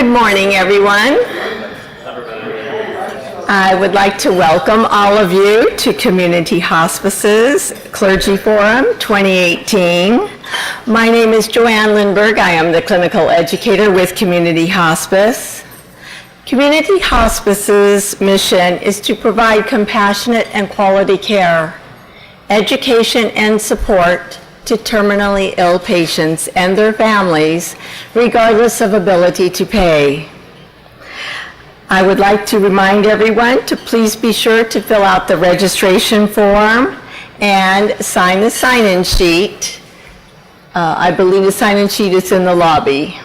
Good morning, everyone. I would like to welcome all of you to Community Hospice's Clergy Forum 2018. My name is Joanne Lindberg. I am the clinical educator with Community Hospice. Community Hospice's mission is to provide compassionate and quality care, education and support to terminally ill patients and their families, regardless of ability to pay. I would like to remind everyone to please be sure to fill out the registration form and sign the sign-in sheet. I believe the sign-in sheet is in the lobby.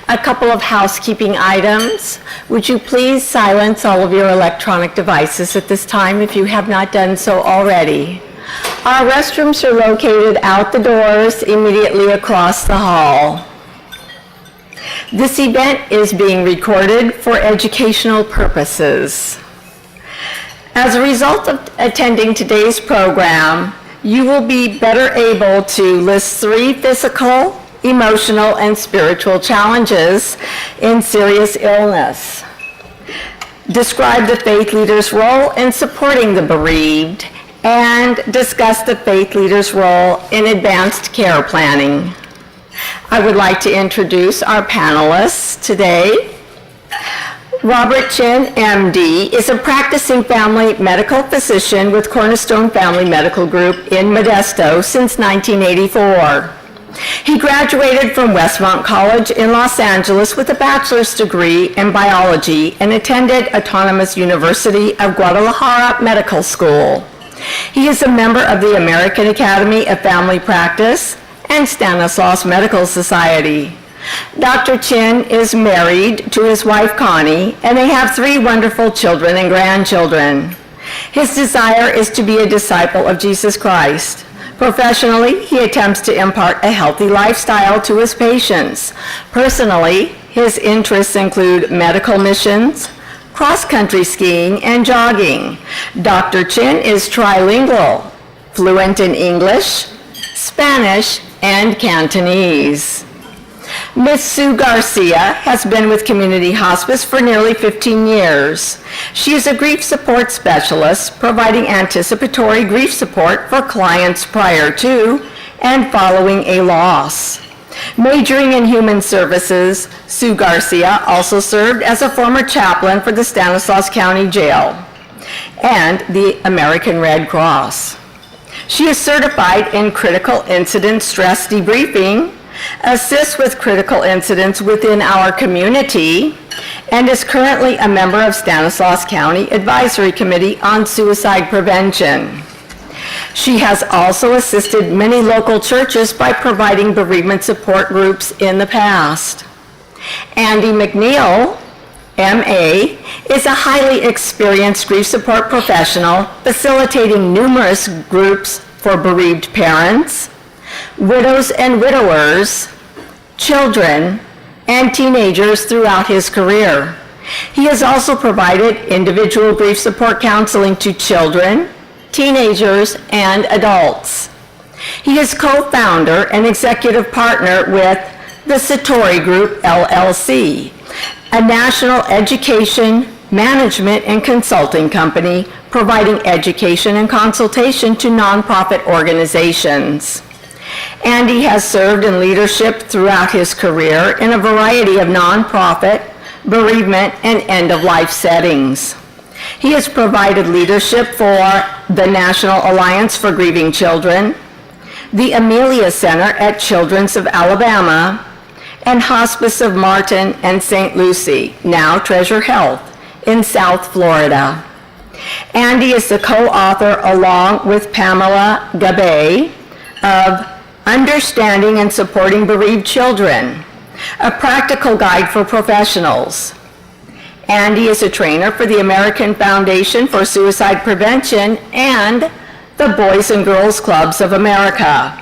A couple of housekeeping items. Would you please silence all of your electronic devices at this time if you have not done so already? Our restrooms are located out the doors immediately across the hall. This event is being recorded for educational purposes. As a result of attending today's program, you will be better able to list 3 physical, emotional, and spiritual challenges in serious illness. Describe the faith leader's role in supporting the bereaved, and discuss the faith leader's role in advanced care planning. I would like to introduce our panelists today. Robert Chin, MD, is a practicing family medical physician with Cornerstone Family Medical Group in Modesto since 1984. He graduated from Westmont College in Los Angeles with a bachelor's degree in biology and attended Autonomous University of Guadalajara Medical School. He is a member of the American Academy of Family Practice and Stanislaus Medical Society. Dr. Chin is married to his wife Connie, and they have 3 wonderful children and grandchildren. His desire is to be a disciple of Jesus Christ. Professionally, he attempts to impart a healthy lifestyle to his patients. Personally, his interests include medical missions, cross-country skiing, and jogging. Dr. Chin is trilingual, fluent in English, Spanish, and Cantonese. Ms. Sue Garcia has been with Community Hospice for nearly 15 years. She is a grief support specialist, providing anticipatory grief support for clients prior to and following a loss. Majoring in human services, Sue Garcia also served as a former chaplain for the Stanislaus County Jail and the American Red Cross. She is certified in critical incident stress debriefing, assists with critical incidents within our community, and is currently a member of Stanislaus County Advisory Committee on Suicide Prevention. She has also assisted many local churches by providing bereavement support groups in the past. Andy McNeil, MA, is a highly experienced grief support professional facilitating numerous groups for bereaved parents, widows and widowers, children, and teenagers throughout his career. He has also provided individual grief support counseling to children, teenagers, and adults. He is co-founder and executive partner with the Satori Group, LLC, a national education, management, and consulting company providing education and consultation to nonprofit organizations. Andy has served in leadership throughout his career in a variety of nonprofit, bereavement, and end-of-life settings. He has provided leadership for the National Alliance for Grieving Children, the Amelia Center at Children's of Alabama, and Hospice of Martin and St. Lucie, now Treasure Health, in South Florida. Andy is the co-author, along with Pamela Gabay, of Understanding and Supporting Bereaved Children, a practical guide for professionals. Andy is a trainer for the American Foundation for Suicide Prevention and the Boys and Girls Clubs of America.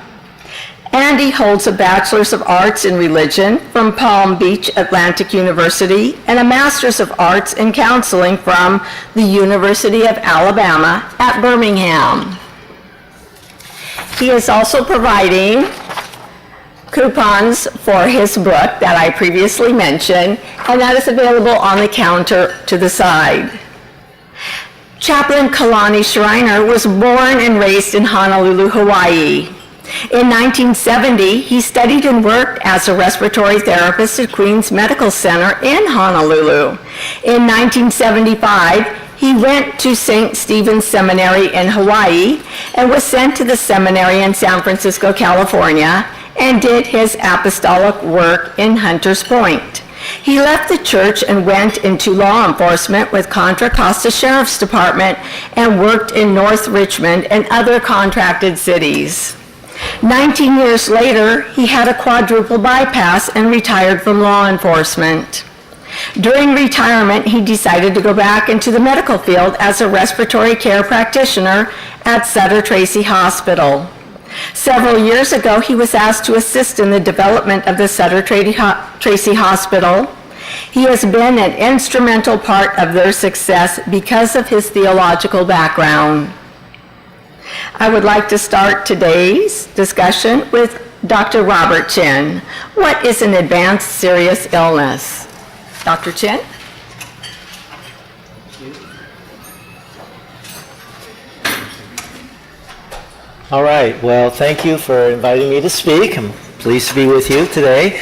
Andy holds a Bachelor's of Arts in Religion from Palm Beach Atlantic University and a Master's of Arts in Counseling from the University of Alabama at Birmingham. He is also providing coupons for his book that I previously mentioned, and that is available on the counter to the side. Chaplain Kalani Schreiner was born and raised in Honolulu, Hawaii. In 1970, he studied and worked as a respiratory therapist at Queens Medical Center in Honolulu. In 1975, he went to St. Stephen's Seminary in Hawaii and was sent to the seminary in San Francisco, California, and did his apostolic work in Hunters Point. He left the church and went into law enforcement with Contra Costa Sheriff's Department and worked in North Richmond and other contracted cities. 19 years later, he had a quadruple bypass and retired from law enforcement. During retirement, he decided to go back into the medical field as a respiratory care practitioner at Sutter Tracy Hospital. Several years ago, he was asked to assist in the development of the Sutter Tracy Hospital. He has been an instrumental part of their success because of his theological background. I would like to start today's discussion with Dr. Robert Chin. What is an advanced serious illness? Dr. Chin? All right, well, thank you for inviting me to speak. I'm pleased to be with you today.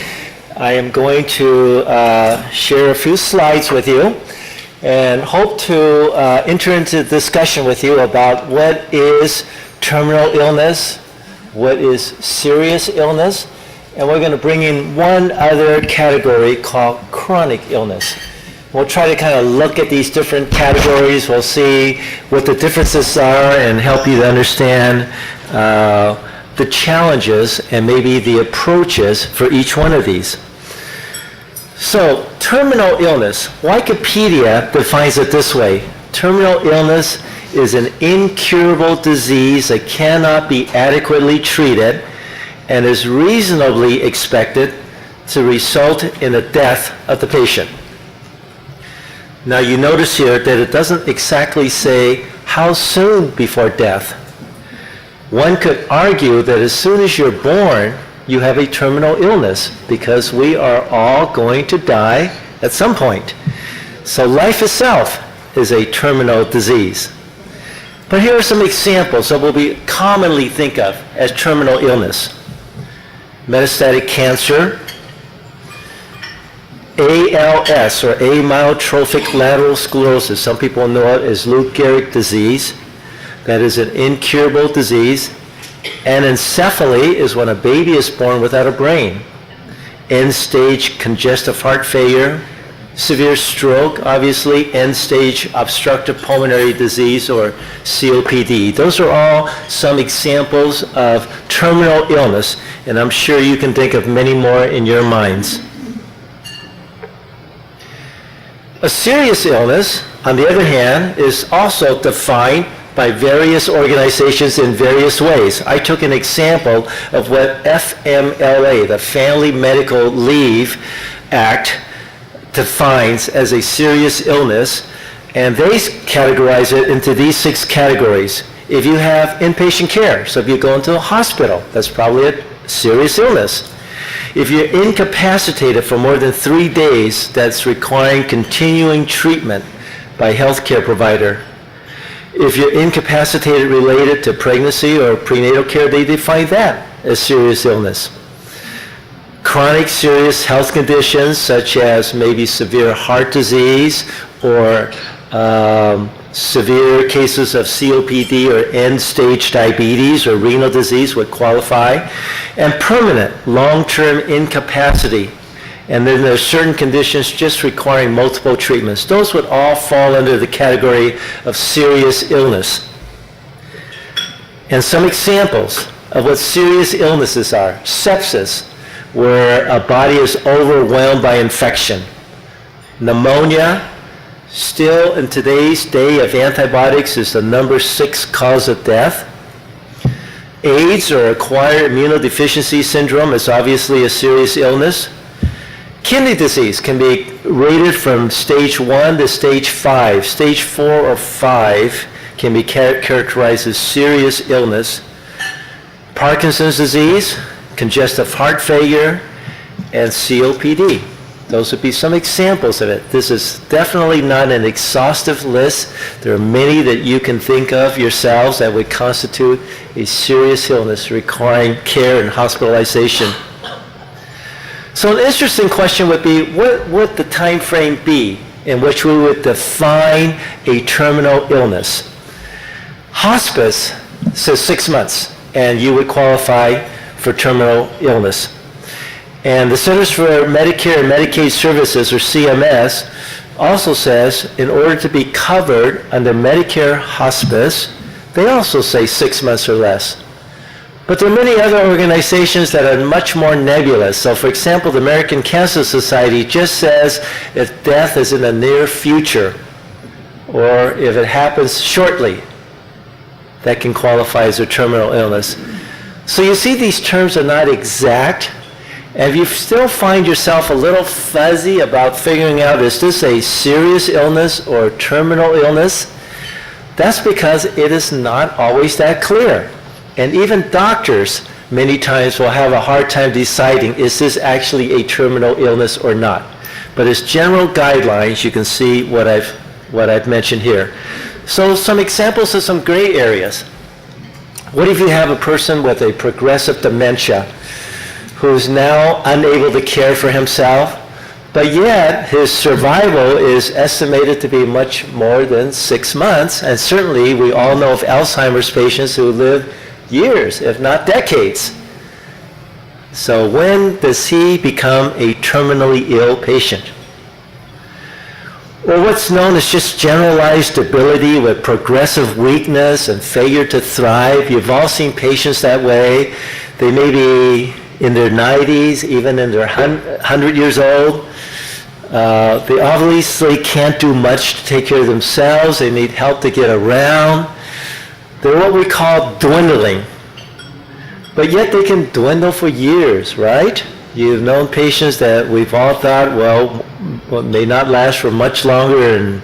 I am going to share a few slides with you and hope to enter into discussion with you about what is terminal illness, what is serious illness, and we're going to bring in one other category called chronic illness. We'll try to kind of look at these different categories. We'll see what the differences are and help you to understand the challenges and maybe the approaches for each one of these. So, terminal illness. Wikipedia defines it this way. Terminal illness is an incurable disease that cannot be adequately treated and is reasonably expected to result in the death of the patient. Now you notice here that it doesn't exactly say how soon before death. One could argue that as soon as you're born, you have a terminal illness because we are all going to die at some point. So life itself is a terminal disease. But here are some examples of what we commonly think of as terminal illness. Metastatic cancer, ALS, or amyotrophic lateral sclerosis. Some people know it as Lou Gehrig disease. That is an incurable disease. Anencephaly is when a baby is born without a brain. End-stage congestive heart failure, severe stroke, obviously, end-stage obstructive pulmonary disease, or COPD. Those are all some examples of terminal illness, and I'm sure you can think of many more in your minds. A serious illness, on the other hand, is also defined by various organizations in various ways. I took an example of what FMLA, the Family Medical Leave Act, defines as a serious illness, and they categorize it into these 6 categories. If you have inpatient care, so if you go into a hospital, that's probably a serious illness. If you're incapacitated for more than 3 days, that's requiring continuing treatment by a healthcare provider. If you're incapacitated related to pregnancy or prenatal care, they define that as serious illness. Chronic serious health conditions such as maybe severe heart disease or severe cases of COPD or end-stage diabetes or renal disease would qualify, and permanent long-term incapacity. And then there are certain conditions just requiring multiple treatments. Those would all fall under the category of serious illness. And some examples of what serious illnesses are. Sepsis, where a body is overwhelmed by infection. Pneumonia, still in today's day of antibiotics, is the number 6 cause of death. AIDS, or acquired immunodeficiency syndrome, is obviously a serious illness. Kidney disease can be rated from stage 1 to stage 5. Stage 4 or 5 can be characterized as serious illness. Parkinson's disease congestive heart failure, and COPD. Those would be some examples of it. This is definitely not an exhaustive list. There are many that you can think of yourselves that would constitute a serious illness requiring care and hospitalization. So an interesting question would be, what would the time frame be in which we would define a terminal illness? Hospice says 6 months, and you would qualify for terminal illness. And the Centers for Medicare and Medicaid Services, or CMS, also says in order to be covered under Medicare hospice, they also say 6 months or less. But there are many other organizations that are much more nebulous. So for example, the American Cancer Society just says if death is in the near future, or if it happens shortly, that can qualify as a terminal illness. So you see, these terms are not exact. And if you still find yourself a little fuzzy about figuring out, is this a serious illness or a terminal illness? That's because it is not always that clear. And even doctors many times will have a hard time deciding, is this actually a terminal illness or not? But as general guidelines, you can see what I've mentioned here. So some examples of some gray areas. What if you have a person with a progressive dementia who's now unable to care for himself, but yet his survival is estimated to be much more than 6 months, and certainly we all know of Alzheimer's patients who live years, if not decades. So when does he become a terminally ill patient? Or what's known as just generalized debility with progressive weakness and failure to thrive. You've all seen patients that way. They may be in their 90s, even in their 100 years old. They obviously can't do much to take care of themselves. They need help to get around. They're what we call dwindling. But yet they can dwindle for years, right? You've known patients that we've all thought, well, may not last for much longer,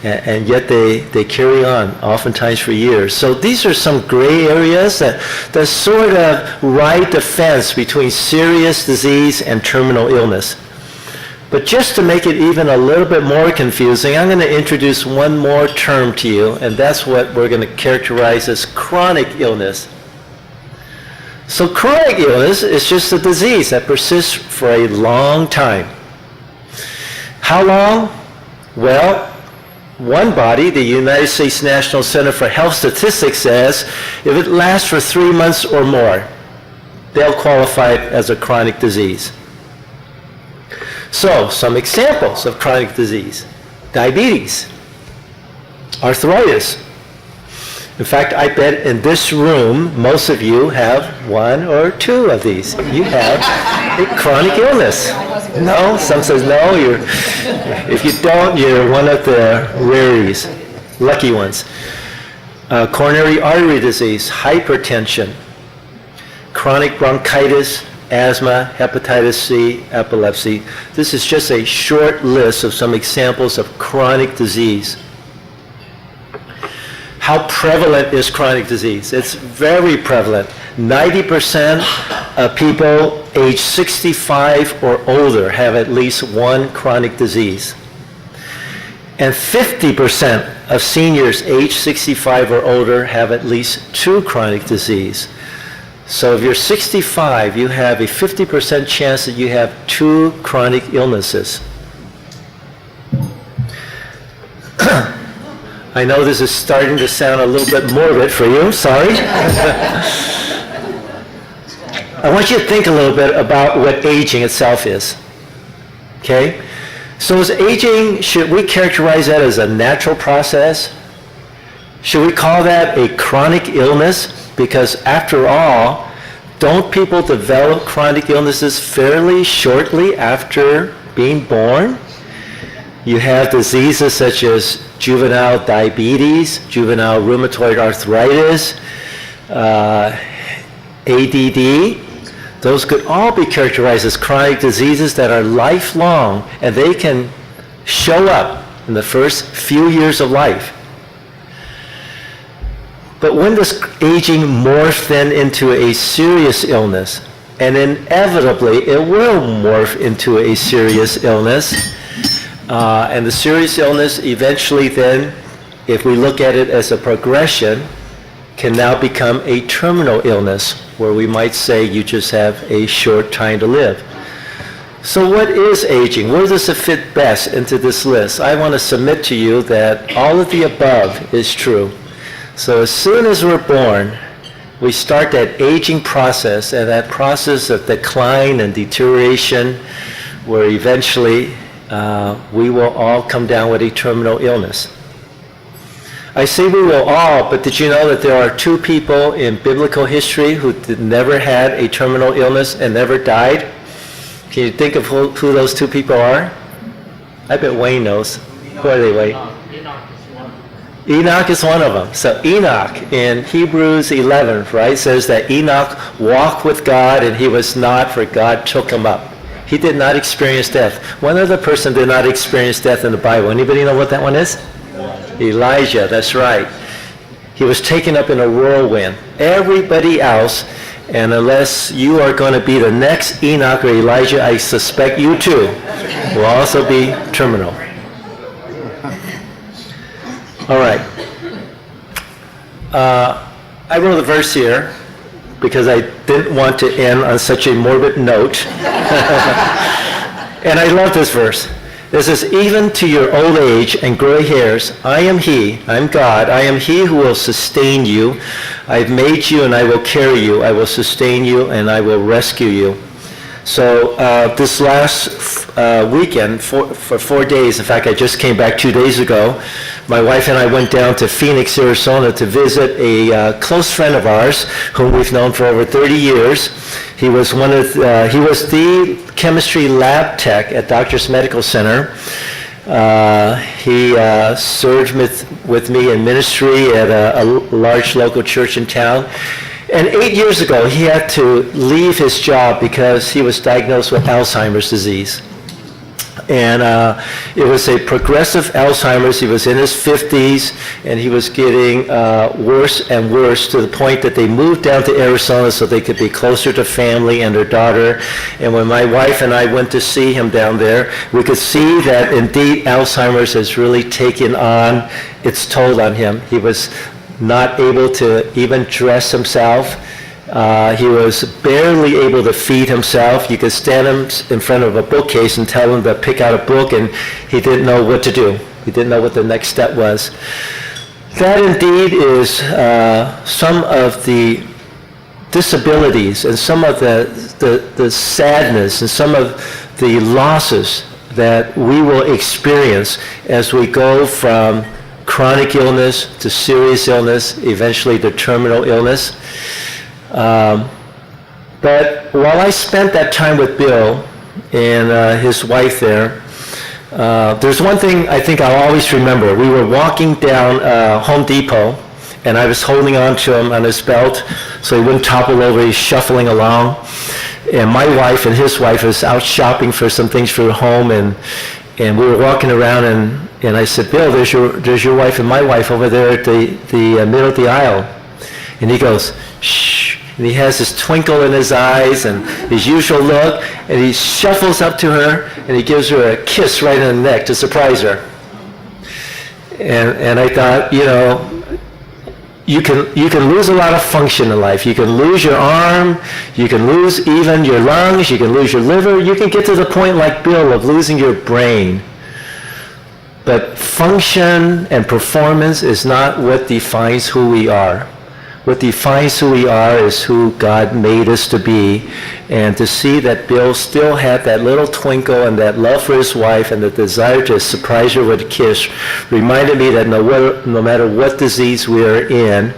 and yet they carry on, oftentimes for years. So these are some gray areas that sort of ride the fence between serious disease and terminal illness. But just to make it even a little bit more confusing, I'm going to introduce one more term to you, and that's what we're going to characterize as chronic illness. So chronic illness is just a disease that persists for a long time. How long? Well, one body, the United States National Center for Health Statistics, says if it lasts for 3 months or more, they'll qualify it as a chronic disease. So, some examples of chronic disease: diabetes, arthritis. In fact, I bet in this room, most of you have 1 or 2 of these. You have a chronic illness. No? Some says no. If you don't, you're one of the rareties, lucky ones. Coronary artery disease, hypertension, chronic bronchitis, asthma, hepatitis C, epilepsy. This is just a short list of some examples of chronic disease. How prevalent is chronic disease? It's very prevalent. 90% of people age 65 or older have at least one chronic disease. And 50% of seniors age 65 or older have at least 2 chronic disease. So if you're 65, you have a 50% chance that you have 2 chronic illnesses. I know this is starting to sound a little bit morbid for you, sorry. I want you to think a little bit about what aging itself is. Okay? So is aging, should we characterize that as a natural process? Should we call that a chronic illness? Because after all, don't people develop chronic illnesses fairly shortly after being born? You have diseases such as juvenile diabetes, juvenile rheumatoid arthritis, ADD. Those could all be characterized as chronic diseases that are lifelong, and they can show up in the first few years of life. But when does aging morph then into a serious illness? and inevitably it will morph into a serious illness. And the serious illness eventually then, if we look at it as a progression, can now become a terminal illness, where we might say you just have a short time to live. So what is aging? Where does it fit best into this list? I want to submit to you that all of the above is true. So as soon as we're born, we start that aging process, and that process of decline and deterioration, where eventually we will all come down with a terminal illness. I say we will all, but did you know that there are 2 people in biblical history who never had a terminal illness and never died? Can you think of who those 2 people are? I bet Wayne knows. Who are they, Wayne? Enoch is one of them. So Enoch in Hebrews 11, right, says that Enoch walked with God and he was not, for God took him up. He did not experience death. One other person did not experience death in the Bible. Anybody know what that one is? Elijah, that's right. He was taken up in a whirlwind. Everybody else, and unless you are going to be the next Enoch or Elijah, I suspect you too will also be terminal. All right. I wrote a verse here because I didn't want to end on such a morbid note. And I love this verse. It says, even to your old age and gray hairs, I am he, I'm God, I am he who will sustain you. I've made you and I will carry you. I will sustain you and I will rescue you. So this last weekend, for 4 days, in fact, I just came back 2 days ago, my wife and I went down to Phoenix, Arizona to visit a close friend of ours whom we've known for over 30 years. He was the chemistry lab tech at Doctors Medical Center. He served with me in ministry at a large local church in town. And 8 years ago, he had to leave his job because he was diagnosed with Alzheimer's disease. And it was a progressive Alzheimer's. He was in his 50s, and he was getting worse and worse to the point that they moved down to Arizona so they could be closer to family and their daughter. And when my wife and I went to see him down there, we could see that indeed Alzheimer's has really taken on its toll on him. He was not able to even dress himself. He was barely able to feed himself. You could stand him in front of a bookcase and tell him to pick out a book, and he didn't know what to do. He didn't know what the next step was. That indeed is some of the disabilities and some of the sadness and some of the losses that we will experience as we go from chronic illness to serious illness, eventually to terminal illness. But while I spent that time with Bill and his wife there, there's one thing I think I'll always remember. We were walking down Home Depot, and I was holding on to him on his belt so he wouldn't topple over. He's shuffling along. And my wife and his wife was out shopping for some things for home, and we were walking around, and I said, Bill, there's your wife and my wife over there at the middle of the aisle. And he goes, shh. And he has this twinkle in his eyes and his usual look, and he shuffles up to her and he gives her a kiss right in the neck to surprise her. And I thought, you know, you can lose a lot of function in life. You can lose your arm, you can lose even your lungs, you can lose your liver, you can get to the point like Bill of losing your brain. But function and performance is not what defines who we are. What defines who we are is who God made us to be. And to see that Bill still had that little twinkle and that love for his wife and the desire to surprise her with a kiss reminded me that no matter what disease we are in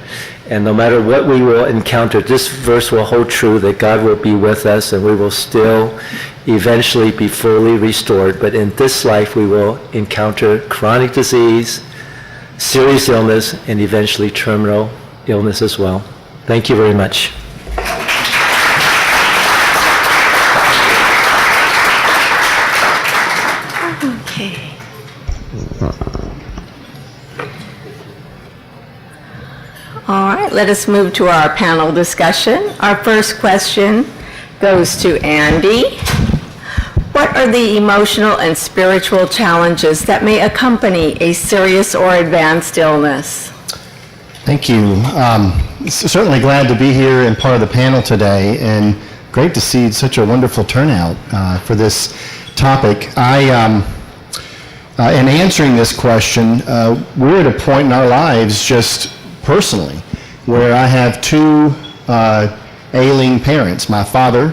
and no matter what we will encounter, this verse will hold true that God will be with us and we will still eventually be fully restored. But in this life we will encounter chronic disease, serious illness, and eventually terminal illness as well. Thank you very much. Okay. All right, let us move to our panel discussion. Our first question goes to Andy. What are the emotional and spiritual challenges that may accompany a serious or advanced illness? Thank you. Certainly glad to be here and part of the panel today, and great to see such a wonderful turnout for this topic. In answering this question, we're at a point in our lives, just personally, where I have two ailing parents. My father,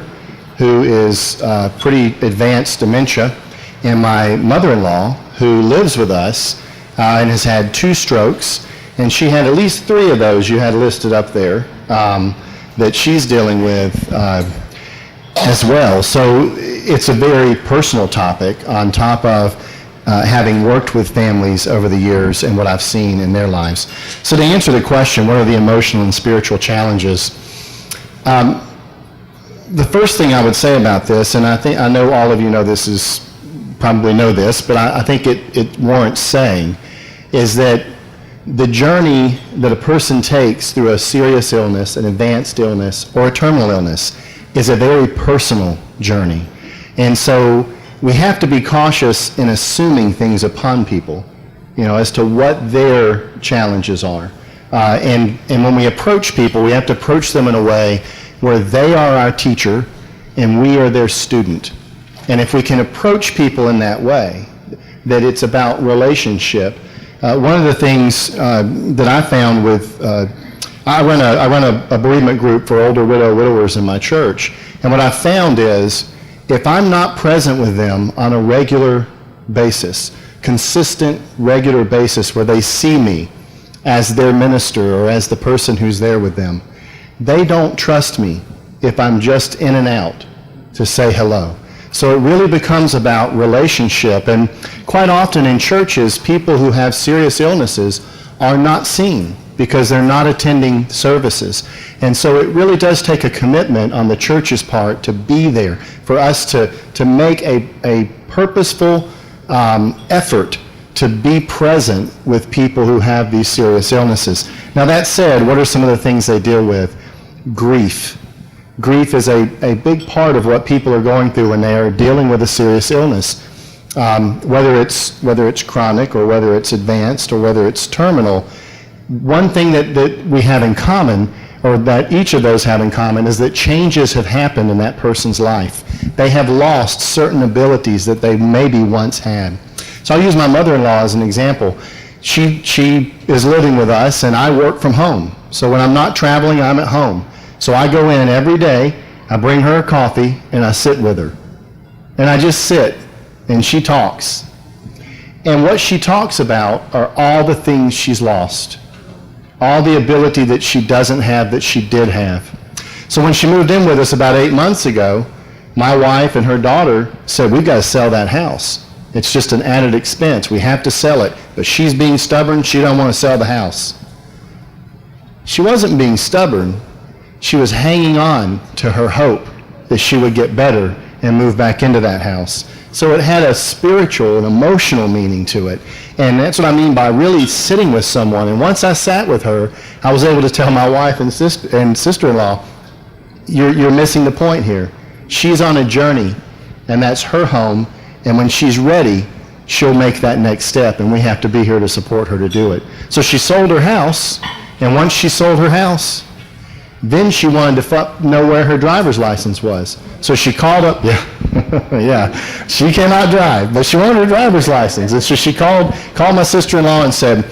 who is pretty advanced dementia, and my mother-in-law, who lives with us and has had 2 strokes, and she had at least 3 of those you had listed up there that she's dealing with as well. So it's a very personal topic on top of having worked with families over the years and what I've seen in their lives. So to answer the question, what are the emotional and spiritual challenges? The first thing I would say about this, and I know all of you know this, probably know this, but I think it warrants saying, is that the journey that a person takes through a serious illness, an advanced illness, or a terminal illness is a very personal journey. And so we have to be cautious in assuming things upon people, as to what their challenges are. And when we approach people, we have to approach them in a way where they are our teacher and we are their student. And if we can approach people in that way, that it's about relationship. One of the things that I found with, I run a bereavement group for older widowers in my church, and what I found is, if I'm not present with them on a regular basis, consistent, regular basis, where they see me as their minister or as the person who's there with them, they don't trust me if I'm just in and out to say hello. So it really becomes about relationship, and quite often in churches, people who have serious illnesses are not seen because they're not attending services. And so it really does take a commitment on the church's part to be there, for us to make a purposeful effort to be present with people who have these serious illnesses. Now that said, what are some of the things they deal with? Grief. Grief is a big part of what people are going through when they are dealing with a serious illness. Whether it's chronic or whether it's advanced or whether it's terminal, one thing that we have in common, or that each of those have in common, is that changes have happened in that person's life. They have lost certain abilities that they maybe once had. So I'll use my mother-in-law as an example. She is living with us, and I work from home. So when I'm not traveling, I'm at home. So I go in every day, I bring her a coffee, and I sit with her. And I just sit, and she talks. And what she talks about are all the things she's lost, all the ability that she doesn't have that she did have. So when she moved in with us about 8 months ago, my wife and her daughter said, we've got to sell that house. It's just an added expense. We have to sell it. But she's being stubborn. She don't want to sell the house. She wasn't being stubborn. She was hanging on to her hope that she would get better and move back into that house. So it had a spiritual and emotional meaning to it. And that's what I mean by really sitting with someone. And once I sat with her, I was able to tell my wife and sister-in-law, you're missing the point here. She's on a journey, and that's her home. And when she's ready, she'll make that next step, and we have to be here to support her to do it. So she sold her house, and once she sold her house, then she wanted to know where her driver's license was. So she called up, yeah, she cannot drive, but she wanted her driver's license. And so she called my sister-in-law and said,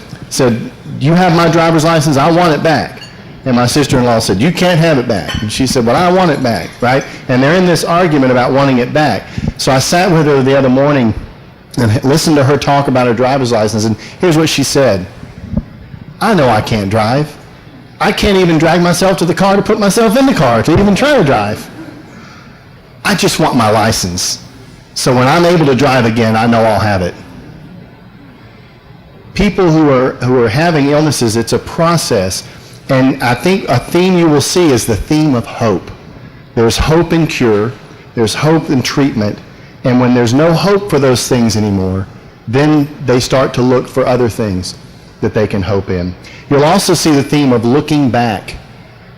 you have my driver's license? I want it back. And my sister-in-law said, you can't have it back. And she said, well, I want it back, right? And they're in this argument about wanting it back. So I sat with her the other morning and listened to her talk about her driver's license, and here's what she said. I know I can't drive. I can't even drag myself to the car to put myself in the car to even try to drive. I just want my license. So when I'm able to drive again, I know I'll have it. People who are having illnesses, it's a process. And I think a theme you will see is the theme of hope. There's hope in cure. There's hope in treatment. And when there's no hope for those things anymore, then they start to look for other things that they can hope in. You'll also see the theme of looking back.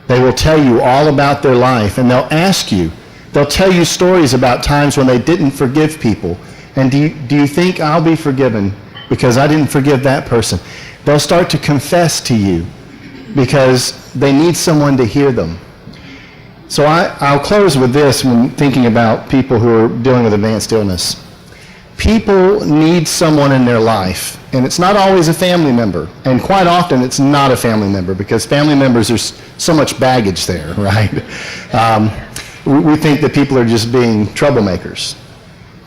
They will tell you all about their life, and they'll ask you, They'll tell you stories about times when they didn't forgive people. And do you think I'll be forgiven because I didn't forgive that person? They'll start to confess to you because they need someone to hear them. So I'll close with this when thinking about people who are dealing with advanced illness. People need someone in their life, and it's not always a family member, and quite often it's not a family member because family members, there's so much baggage there, right? We think that people are just being troublemakers.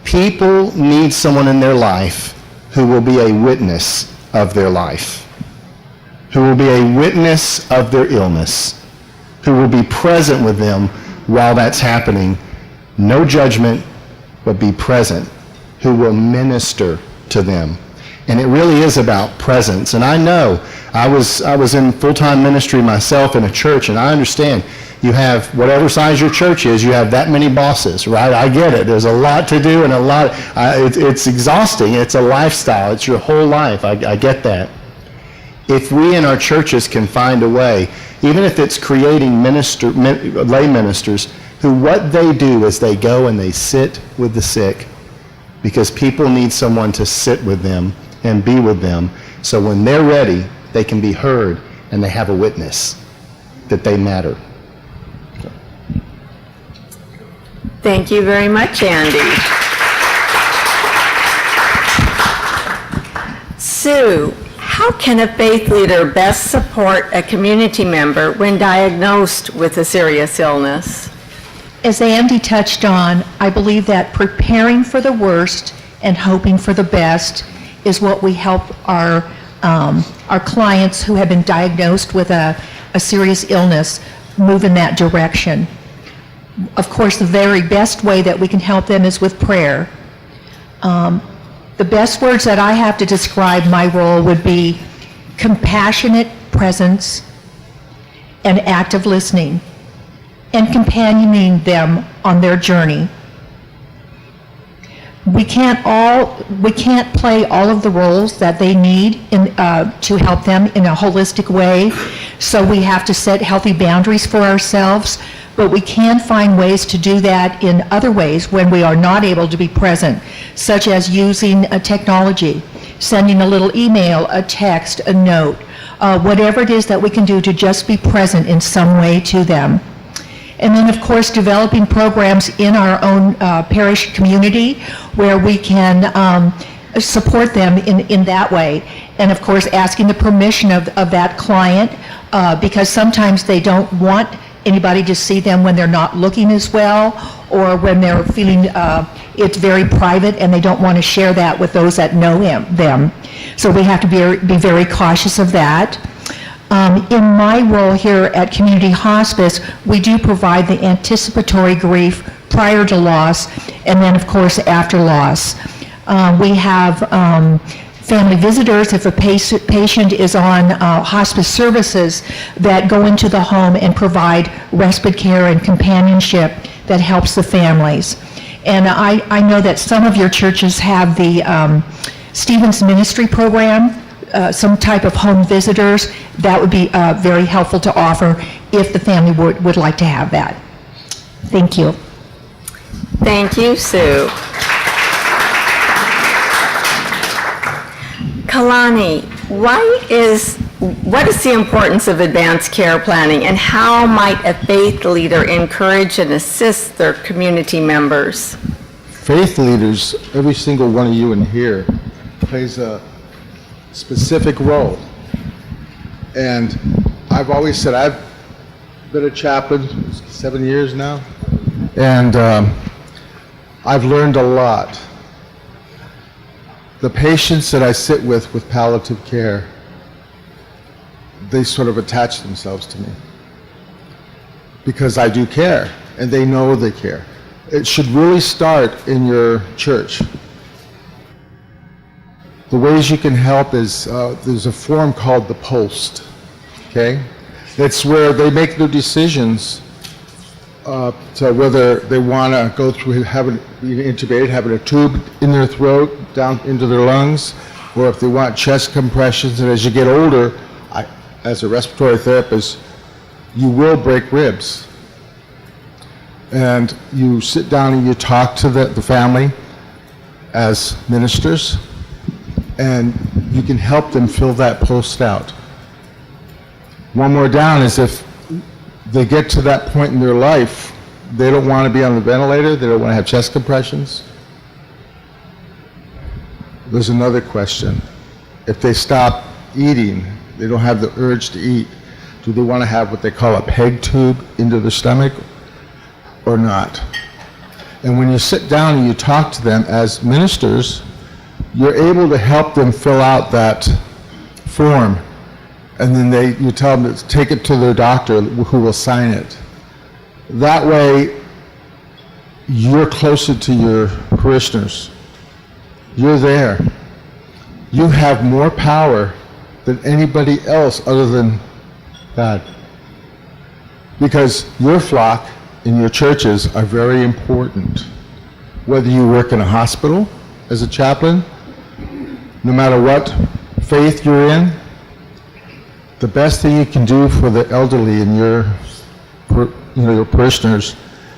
People need someone in their life who will be a witness of their life, who will be a witness of their illness, who will be present with them while that's happening. No judgment, but be present, who will minister to them. And it really is about presence. And I know, I was in full-time ministry myself in a church, and I understand you have, whatever size your church is, you have that many bosses, right? I get it. There's a lot to do and it's exhausting. It's a lifestyle. It's your whole life. I get that. If we in our churches can find a way, even if it's creating lay ministers, who what they do is they go and they sit with the sick, because people need someone to sit with them and be with them, so when they're ready, they can be heard and they have a witness that they matter. Thank you very much, Andy. Sue, how can a faith leader best support a community member when diagnosed with a serious illness? As Andy touched on, I believe that preparing for the worst and hoping for the best is what we help our clients who have been diagnosed with a serious illness move in that direction. Of course, the very best way that we can help them is with prayer. The best words that I have to describe my role would be compassionate presence and active listening, and companioning them on their journey. We can't play all of the roles that they need to help them in a holistic way, so we have to set healthy boundaries for ourselves, but we can find ways to do that in other ways when we are not able to be present, such as using technology, sending a little email, a text, a note, whatever it is that we can do to just be present in some way to them. And then, of course, developing programs in our own parish community where we can support them in that way. And, of course, asking the permission of that client because sometimes they don't want anybody to see them when they're not looking as well, or when they're feeling it's very private and they don't want to share that with those that know them. So we have to be very cautious of that. In my role here at Community Hospice, we do provide the anticipatory grief prior to loss, and then, of course, after loss. We have family visitors if a patient is on hospice services that go into the home and provide respite care and companionship that helps the families. And I know that some of your churches have the Stevens Ministry Program, some type of home visitors. That would be very helpful to offer if the family would like to have that. Thank you. Thank you, Sue. Kalani, what is the importance of advanced care planning, and how might a faith leader encourage and assist their community members? Faith leaders, every single one of you in here, plays a specific role. And I've always said, I've been a chaplain 7 years now, and I've learned a lot. The patients that I sit with palliative care, they sort of attach themselves to me because I do care, and they know they care. It should really start in your church. The ways you can help is, there's a forum called the Post, okay? That's where they make their decisions to whether they want to go through being intubated, having a tube in their throat, down into their lungs, or if they want chest compressions. And as you get older, as a respiratory therapist, you will break ribs. and you sit down and you talk to the family as ministers, and you can help them fill that post out. One more down is if they get to that point in their life, they don't want to be on the ventilator, they don't want to have chest compressions. There's another question. If they stop eating, they don't have the urge to eat, do they want to have what they call a peg tube into their stomach or not? And when you sit down and you talk to them as ministers, you're able to help them fill out that form. And then you tell them to take it to their doctor who will sign it. That way, you're closer to your parishioners. You're there. You have more power than anybody else other than God. Because your flock in your churches are very important. Whether you work in a hospital as a chaplain, no matter what faith you're in, the best thing you can do for the elderly and your parishioners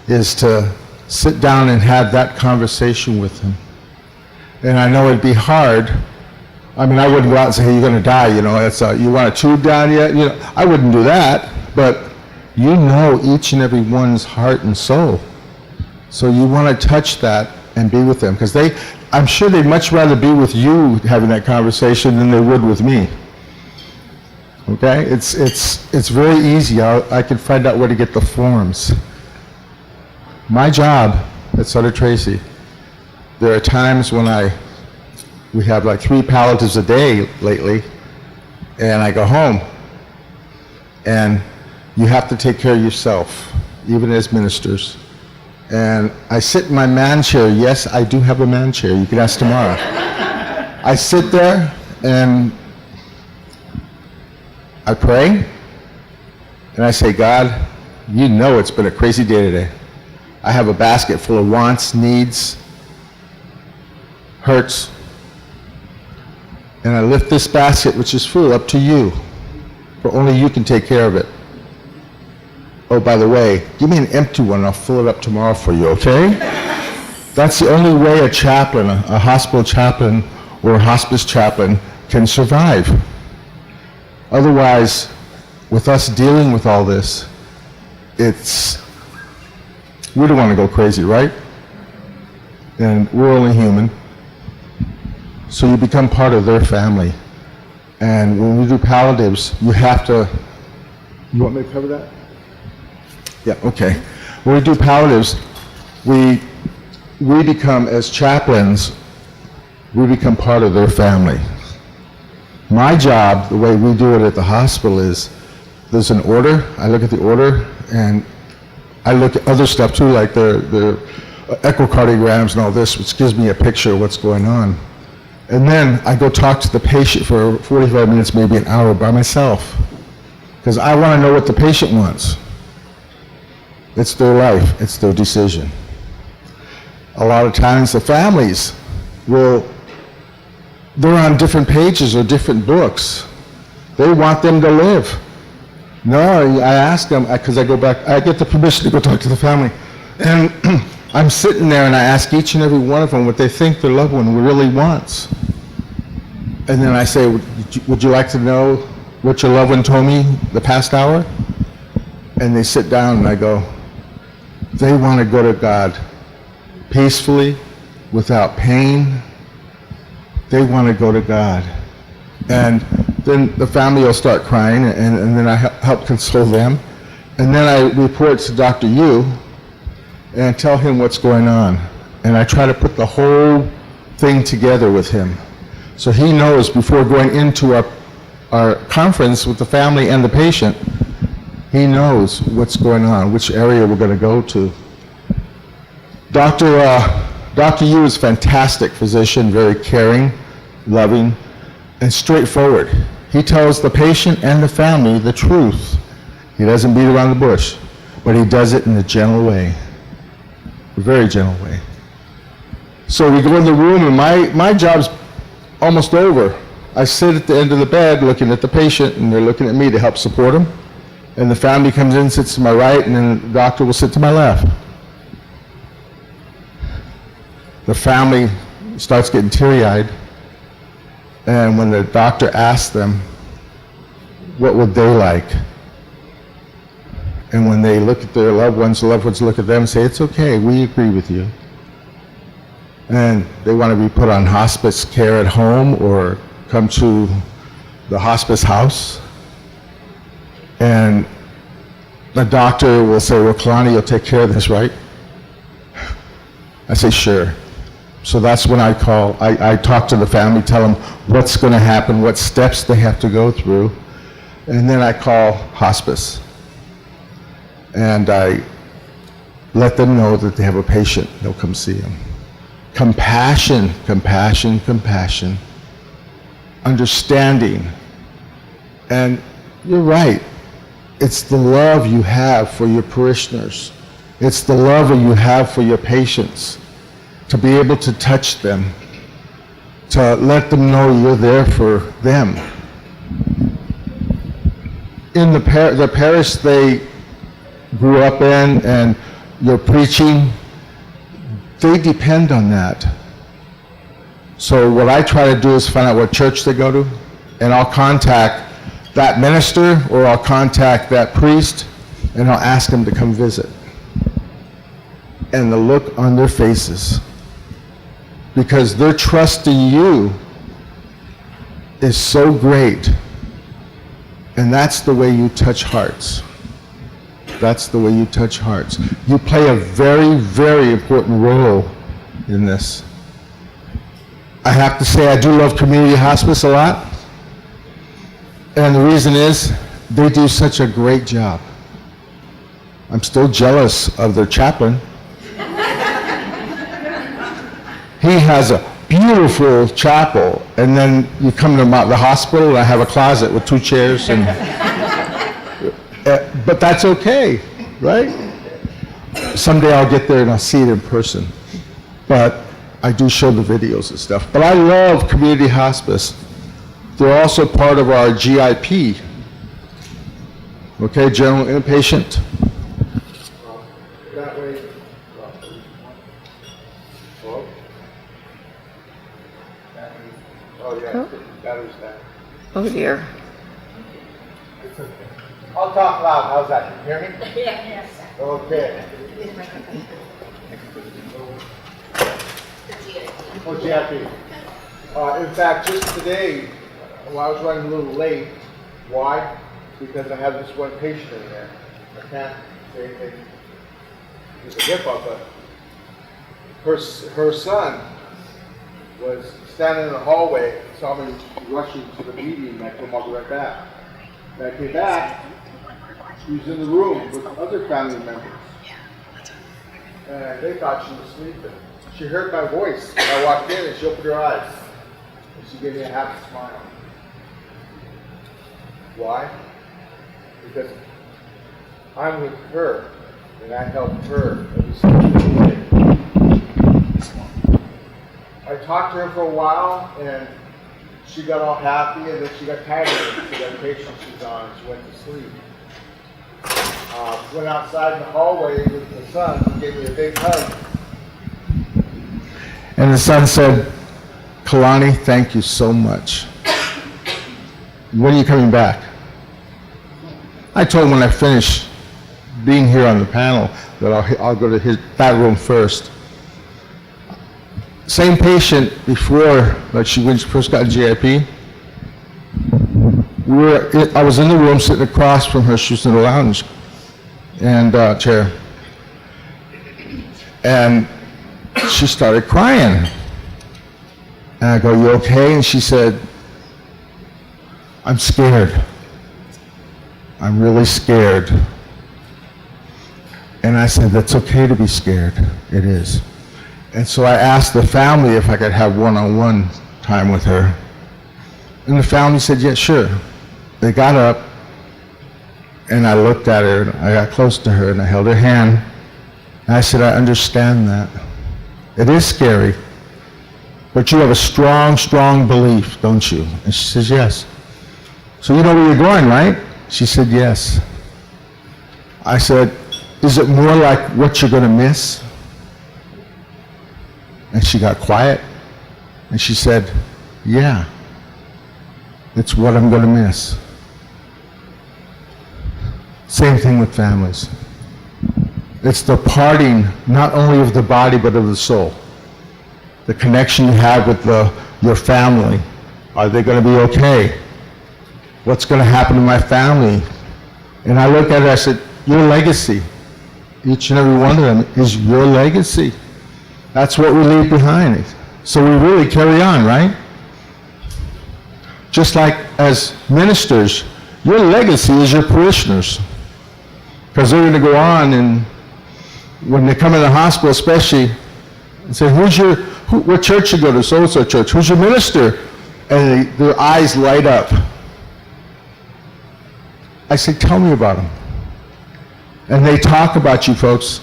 is to sit down and have that conversation with them. And I know it'd be hard. I mean, I wouldn't go out and say, hey, you're going to die, you want a tube down yet? I wouldn't do that, but you know each and every one's heart and soul. So you want to touch that and be with them, because I'm sure they'd much rather be with you having that conversation than they would with me. Okay? It's very easy. I can find out where to get the forms. My job at Sutter Tracy, there are times when we have like 3 palliatives a day lately, and I go home, and you have to take care of yourself, even as ministers. And I sit in my man chair. Yes, I do have a man chair. You can ask tomorrow. I sit there and I pray, and I say, God, you know it's been a crazy day today. I have a basket full of wants, needs, hurts, and I lift this basket, which is full, up to you, for only you can take care of it. Oh, by the way, give me an empty one and I'll fill it up tomorrow for you, okay? That's the only way a chaplain, a hospital chaplain or a hospice chaplain can survive. Otherwise, with us dealing with all this, we don't want to go crazy, right? And we're only human. So you become part of their family. And when we do palliatives, you have to, you want me to cover that? Yeah, okay. When we do palliatives, we become, as chaplains, we become part of their family. My job, the way we do it at the hospital is, there's an order, I look at the order, and I look at other stuff too, like the echocardiograms and all this, which gives me a picture of what's going on. And then I go talk to the patient for 45 minutes, maybe an hour by myself, because I want to know what the patient wants. It's their life, it's their decision. A lot of times the families they're on different pages or different books. They want them to live. No, I ask them, because I go back, I get the permission to go talk to the family. And I'm sitting there and I ask each and every one of them what they think their loved one really wants. And then I say, would you like to know what your loved one told me the past hour? And they sit down and I go, they want to go to God peacefully, without pain. They want to go to God. And then the family will start crying, and then I help console them. And then I report to Dr. Yu and tell him what's going on. And I try to put the whole thing together with him. So he knows before going into our conference with the family and the patient, he knows what's going on, which area we're going to go to. Dr. Yu is a fantastic physician, very caring, loving, and straightforward. He tells the patient and the family the truth. He doesn't beat around the bush, but he does it in a gentle way, a very gentle way. So we go in the room, and my job's almost over. I sit at the end of the bed looking at the patient, and they're looking at me to help support him. And the family comes in, sits to my right, and then the doctor will sit to my left. the family starts getting teary-eyed, and when the doctor asks them, what would they like? And when they look at their loved ones, the loved ones look at them and say, it's okay, we agree with you. And they want to be put on hospice care at home or come to the hospice house. And the doctor will say, well, Kalani, you'll take care of this, right? I say, sure. So that's when I call, I talk to the family, tell them what's going to happen, what steps they have to go through, and then I call hospice. And I let them know that they have a patient, they'll come see them. Compassion, compassion, compassion, understanding. And you're right, it's the love you have for your parishioners. It's the love that you have for your patients, to be able to touch them, to let them know you're there for them. In the parish they grew up in and you're preaching, they depend on that. So what I try to do is find out what church they go to, and I'll contact that minister or I'll contact that priest and I'll ask them to come visit. And the look on their faces, because their trust in you is so great. And that's the way you touch hearts. That's the way you touch hearts. You play a very, very important role in this. I have to say I do love community hospice a lot. And the reason is they do such a great job. I'm still jealous of their chaplain. He has a beautiful chapel, and then you come to the hospital and I have a closet with 2 chairs, and but that's okay, right? Someday I'll get there and I'll see it in person. But I do show the videos and stuff. But I love community hospice. They're also part of our GIP, okay, general inpatient. That way. Oh, yeah, battery's down. Oh dear. I'll talk loud. How's that? Can you hear me? Yes. Okay. Oh, GIP. In fact, just today, well, I was running a little late. Why? Because I have this one patient in there. I can't say anything with the HIPAA, but her son was standing in the hallway, saw me rushing to the meeting, and I told him I'll be right back. When I came back, he was in the room with other family members. And they thought she was sleeping. She heard my voice when I walked in, and she opened her eyes. And she gave me a happy smile. Why? Because I'm with her, and I helped her every single way. I talked to her for a while, and she got all happy, and then she got tired of it. So that patient she's on, she went to sleep. Went outside in the hallway with the son, he gave me a big hug. And the son said, Kalani, thank you so much. When are you coming back? I told him when I finish being here on the panel that I'll go to that room first. Same patient before, when she first got GIP. I was in the room sitting across from her. She was in the lounge and chair. And she started crying. And I go, you okay? And she said, I'm scared. I'm really scared. And I said, that's okay to be scared. It is. And so I asked the family if I could have one-on-one time with her. And the family said, yeah, sure. They got up, and I looked at her, and I got close to her, and I held her hand. And I said, I understand that. It is scary, but you have a strong, strong belief, don't you? And she says, yes. So you know where you're going, right? She said, yes. I said, is it more like what you're going to miss? And she got quiet, and she said, yeah, it's what I'm going to miss. Same thing with families. It's the parting, not only of the body, but of the soul. The connection you have with your family. Are they going to be okay? What's going to happen to my family? And I looked at it, I said, your legacy, each and every one of them is your legacy. That's what we leave behind. So we really carry on, right? Just like as ministers, your legacy is your parishioners. Because they're going to go on, and when they come in the hospital especially, and say, what church you go to? So-and-so church. Who's your minister? And their eyes light up. I say, tell me about them. And they talk about you folks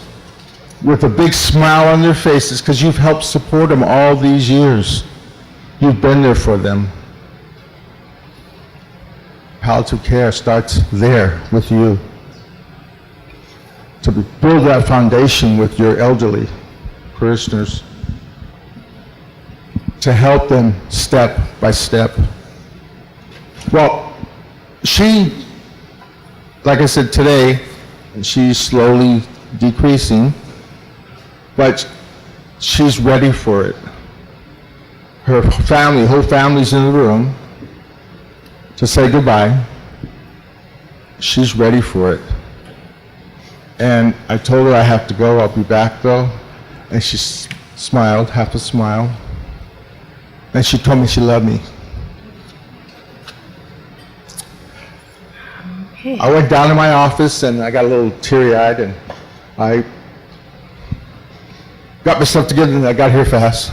with a big smile on their faces because you've helped support them all these years. You've been there for them. Palliative care starts there with you. To build that foundation with your elderly parishioners. To help them step by step. Well, she, like I said today, she's slowly decreasing, but she's ready for it. Her family, whole family's in the room to say goodbye. She's ready for it. And I told her I have to go, I'll be back though. And she smiled, half a smile. And she told me she loved me. Okay. I went down to my office and I got a little teary-eyed and I got myself together and I got here fast.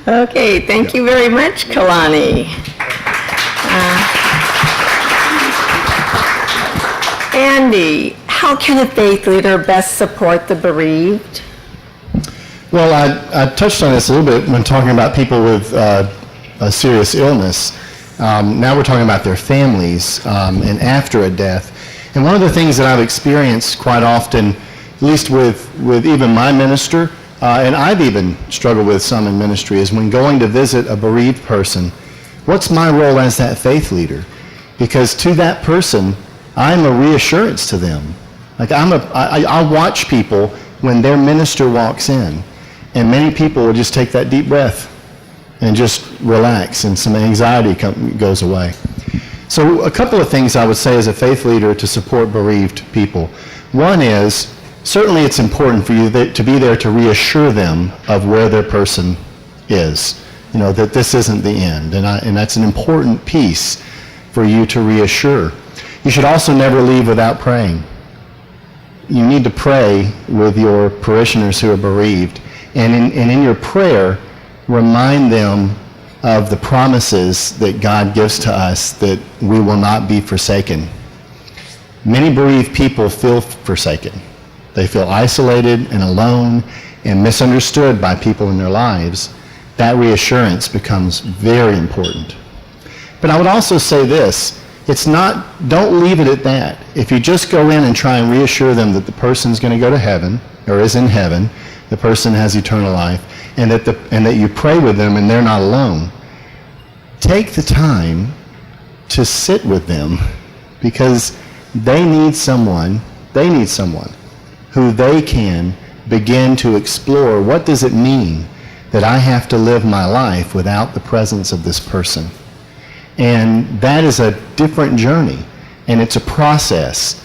Okay, thank you very much, Kalani. Andy, how can a faith leader best support the bereaved? Well, I touched on this a little bit when talking about people with a serious illness. Now we're talking about their families and after a death. And one of the things that I've experienced quite often, at least with even my minister, and I've even struggled with some in ministry, is when going to visit a bereaved person, what's my role as that faith leader? Because to that person, I'm a reassurance to them. Like I watch people when their minister walks in, and many people will just take that deep breath and just relax, and some anxiety goes away. So a couple of things I would say as a faith leader to support bereaved people. One is, certainly it's important for you to be there to reassure them of where their person is, that this isn't the end, and that's an important piece for you to reassure. You should also never leave without praying. You need to pray with your parishioners who are bereaved, and in your prayer, remind them of the promises that God gives to us that we will not be forsaken. Many bereaved people feel forsaken. They feel isolated and alone and misunderstood by people in their lives. That reassurance becomes very important. But I would also say this, don't leave it at that. If you just go in and try and reassure them that the person's going to go to heaven, or is in heaven, the person has eternal life, and that you pray with them and they're not alone, take the time to sit with them, because they need someone who they can begin to explore, what does it mean that I have to live my life without the presence of this person? And that is a different journey, and it's a process.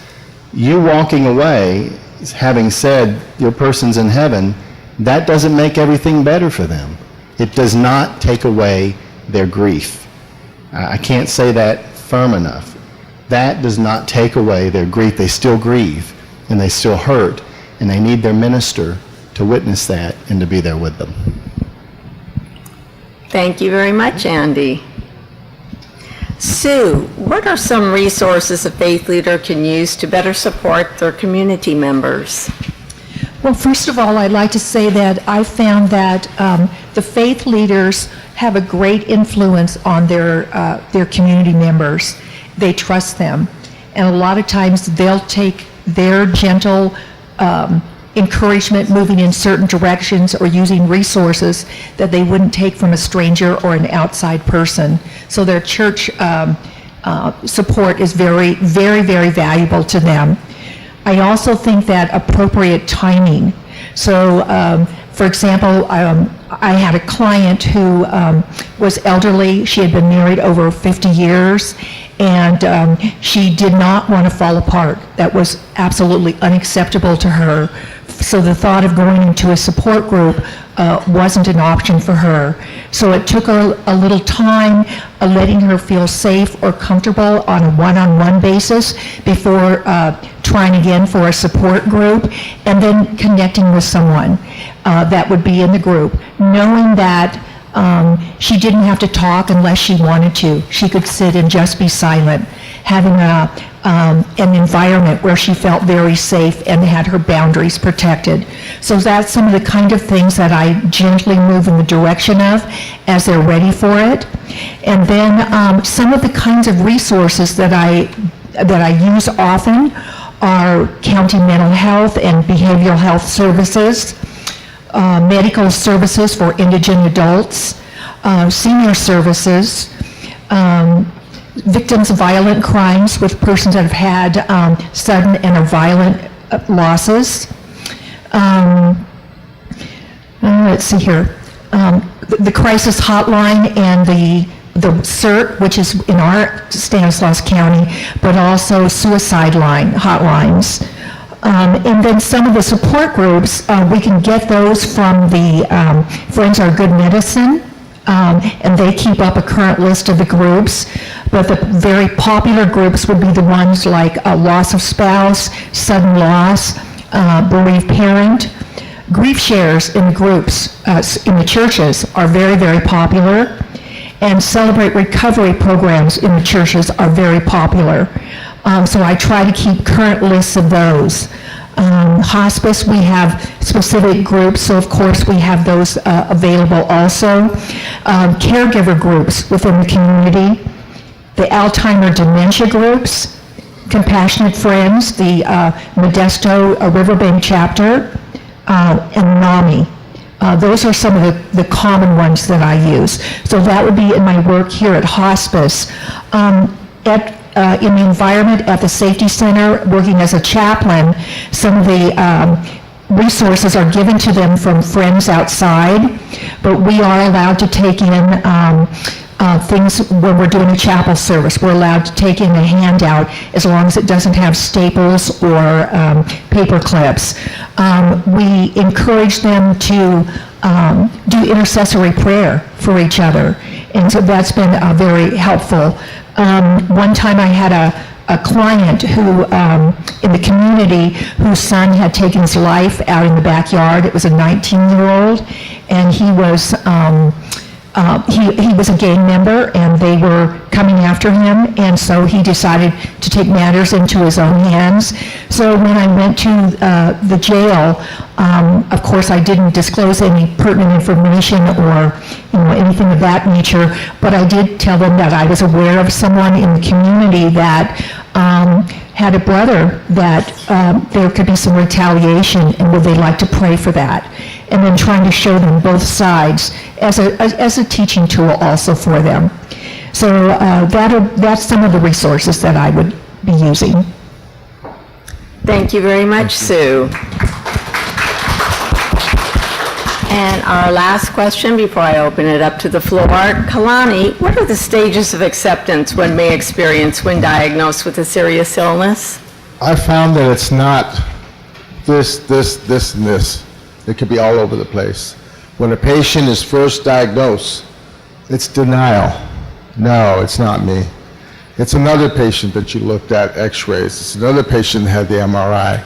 You walking away, having said your person's in heaven, that doesn't make everything better for them. It does not take away their grief. I can't say that firm enough. That does not take away their grief. They still grieve, and they still hurt, and they need their minister to witness that and to be there with them. Thank you very much, Andy. Sue, what are some resources a faith leader can use to better support their community members? Well, first of all, I'd like to say that I found that the faith leaders have a great influence on their community members. They trust them. And a lot of times they'll take their gentle encouragement, moving in certain directions, or using resources that they wouldn't take from a stranger or an outside person. So their church support is very, very, very valuable to them. I also think that appropriate timing. So, for example, I had a client who was elderly. She had been married over 50 years, and she did not want to fall apart. That was absolutely unacceptable to her. So the thought of going into a support group wasn't an option for her. So it took her a little time letting her feel safe or comfortable on a one-on-one basis before trying again for a support group, and then connecting with someone that would be in the group, knowing that she didn't have to talk unless she wanted to. She could sit and just be silent, having an environment where she felt very safe and had her boundaries protected. So that's some of the kind of things that I gently move in the direction of as they're ready for it. And then some of the kinds of resources that I use often are county mental health and behavioral health services, medical services for indigent adults, senior services, victims of violent crimes with persons that have had sudden and or violent losses. Let's see here. The crisis hotline and the CERT, which is in our Stanislaus County, but also suicide line hotlines. And then some of the support groups, we can get those from the Friends Are Good Medicine, and they keep up a current list of the groups. But the very popular groups would be the ones like loss of spouse, sudden loss, bereaved parent. Grief shares in the groups, in the churches, are very, very popular. And Celebrate Recovery programs in the churches are very popular. So I try to keep current lists of those. Hospice, we have specific groups, so of course we have those available also. Caregiver groups within the community, the Alzheimer dementia groups, Compassionate Friends, the Modesto Riverbank chapter, and NAMI. Those are some of the common ones that I use. So that would be in my work here at hospice. In the environment at the safety center, working as a chaplain, some of the resources are given to them from friends outside, but we are allowed to take in things when we're doing a chapel service. We're allowed to take in a handout as long as it doesn't have staples or paper clips. We encourage them to do intercessory prayer for each other, and so that's been very helpful. One time I had a client who, in the community, whose son had taken his life out in the backyard. It was a 19-year-old, and he was a gang member, and they were coming after him, and so he decided to take matters into his own hands. So when I went to the jail, of course I didn't disclose any pertinent information or anything of that nature, but I did tell them that I was aware of someone in the community that had a brother that there could be some retaliation, and would they like to pray for that? And then trying to show them both sides as a teaching tool also for them. So that's some of the resources that I would be using. Thank you very much, Sue. And our last question before I open it up to the floor. Kalani, what are the stages of acceptance one may experience when diagnosed with a serious illness? I found that it's not this, and this. It could be all over the place. When a patient is first diagnosed, it's denial. No, it's not me. It's another patient that you looked at x-rays. It's another patient that had the MRI.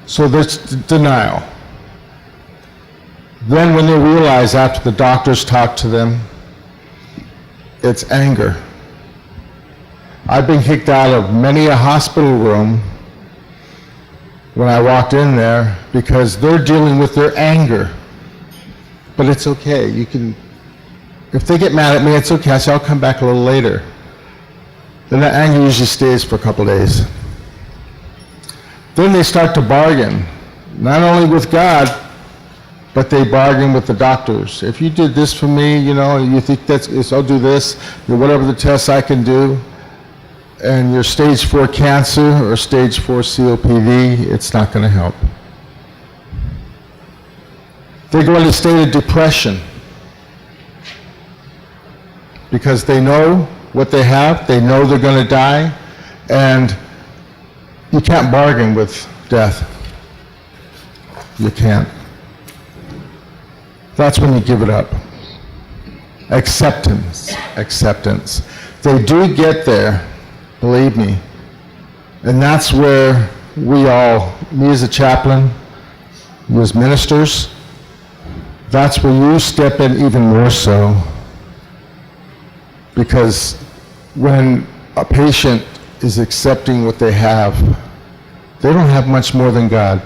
So there's denial. Then when they realize after the doctors talk to them, it's anger. I've been kicked out of many a hospital room when I walked in there because they're dealing with their anger. But it's okay. You can, if they get mad at me, it's okay. I say, I'll come back a little later. Then that anger usually stays for a couple days. Then they start to bargain. not only with God, but they bargain with the doctors. If you did this for me, you think I'll do this, whatever the tests I can do, and you're stage 4 cancer or stage 4 COPD, it's not going to help. They go into a state of depression because they know what they have, they know they're going to die, and you can't bargain with death. You can't. That's when you give it up. Acceptance. They do get there, believe me. And that's where we all, me as a chaplain, you as ministers, that's where you step in even more so. Because when a patient is accepting what they have, they don't have much more than God.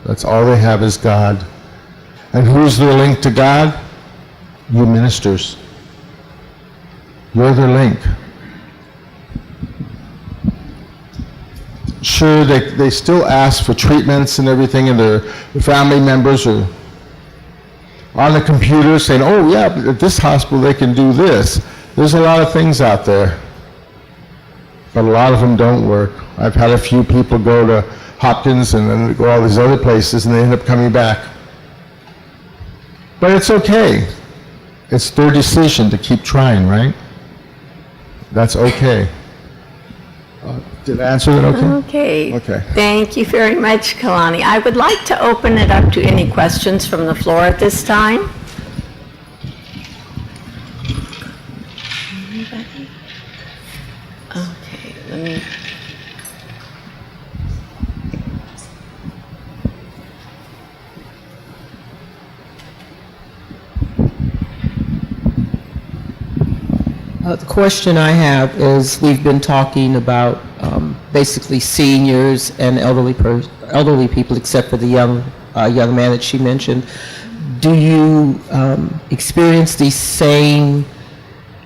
That's all they have is God. And who's their link to God? You ministers. You're their link. Sure, they still ask for treatments and everything, and their family members are on the computer saying, oh yeah, but at this hospital they can do this. There's a lot of things out there, but a lot of them don't work. I've had a few people go to Hopkins and then go all these other places, and they end up coming back. But it's okay. It's their decision to keep trying, right? That's okay. Did I answer that okay? Okay. Okay. Thank you very much, Kalani. I would like to open it up to any questions from the floor at this time. Anybody? Okay, let me... The question I have is, we've been talking about basically seniors and elderly people, except for the young man that she mentioned. Do you experience these same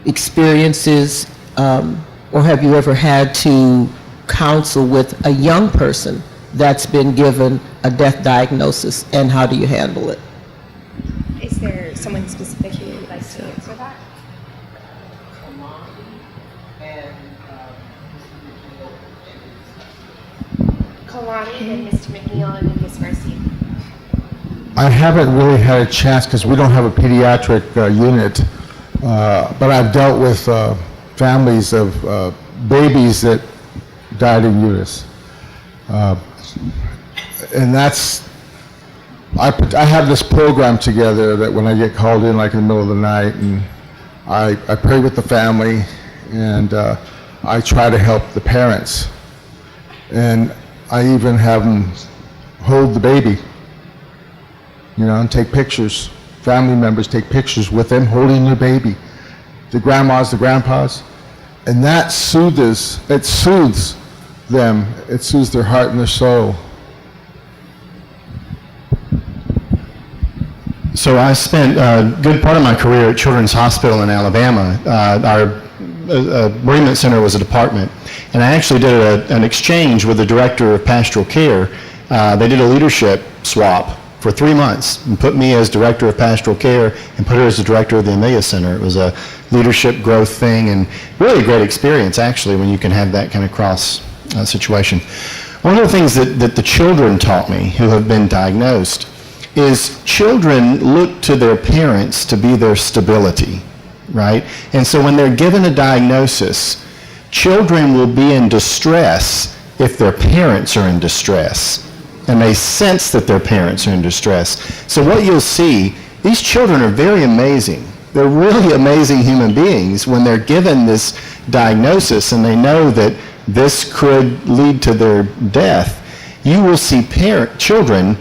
experiences, or have you ever had to counsel with a young person that's been given a death diagnosis, and how do you handle it? Is there someone specific you would like to answer that? Kalani and Mr. McNeil and then Ms. Garcia. I haven't really had a chance because we don't have a pediatric unit, but I've dealt with families of babies that died in uterus. And that's, I have this program together that when I get called in like in the middle of the night, and I pray with the family, and I try to help the parents. And I even have them hold the baby, and take pictures. Family members take pictures with them holding their baby. The grandmas, the grandpas. And that soothes them. It soothes their heart and their soul. So I spent a good part of my career at Children's Hospital in Alabama. Our bereavement center was a department, and I actually did an exchange with the director of pastoral care. They did a leadership swap for 3 months and put me as director of pastoral care and put her as the director of the Amelia Center. It was a leadership growth thing, and really a great experience actually when you can have that kind of cross situation. One of the things that the children taught me who have been diagnosed is children look to their parents to be their stability, right? And so when they're given a diagnosis, children will be in distress if their parents are in distress, and they sense that their parents are in distress. So what you'll see, these children are very amazing. They're really amazing human beings when they're given this diagnosis and they know that this could lead to their death. You will see children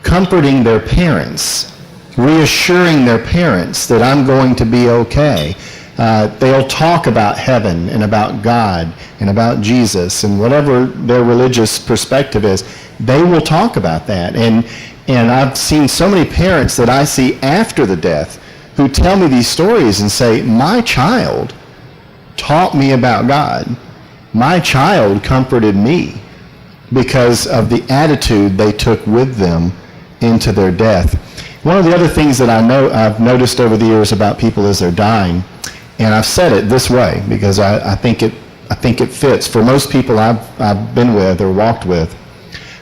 comforting their parents, reassuring their parents that I'm going to be okay. They'll talk about heaven and about God and about Jesus and whatever their religious perspective is. They will talk about that. And I've seen so many parents that I see after the death who tell me these stories and say, my child taught me about God. My child comforted me. because of the attitude they took with them into their death. One of the other things that I've noticed over the years about people as they're dying, and I've said it this way because I think it fits. For most people I've been with or walked with,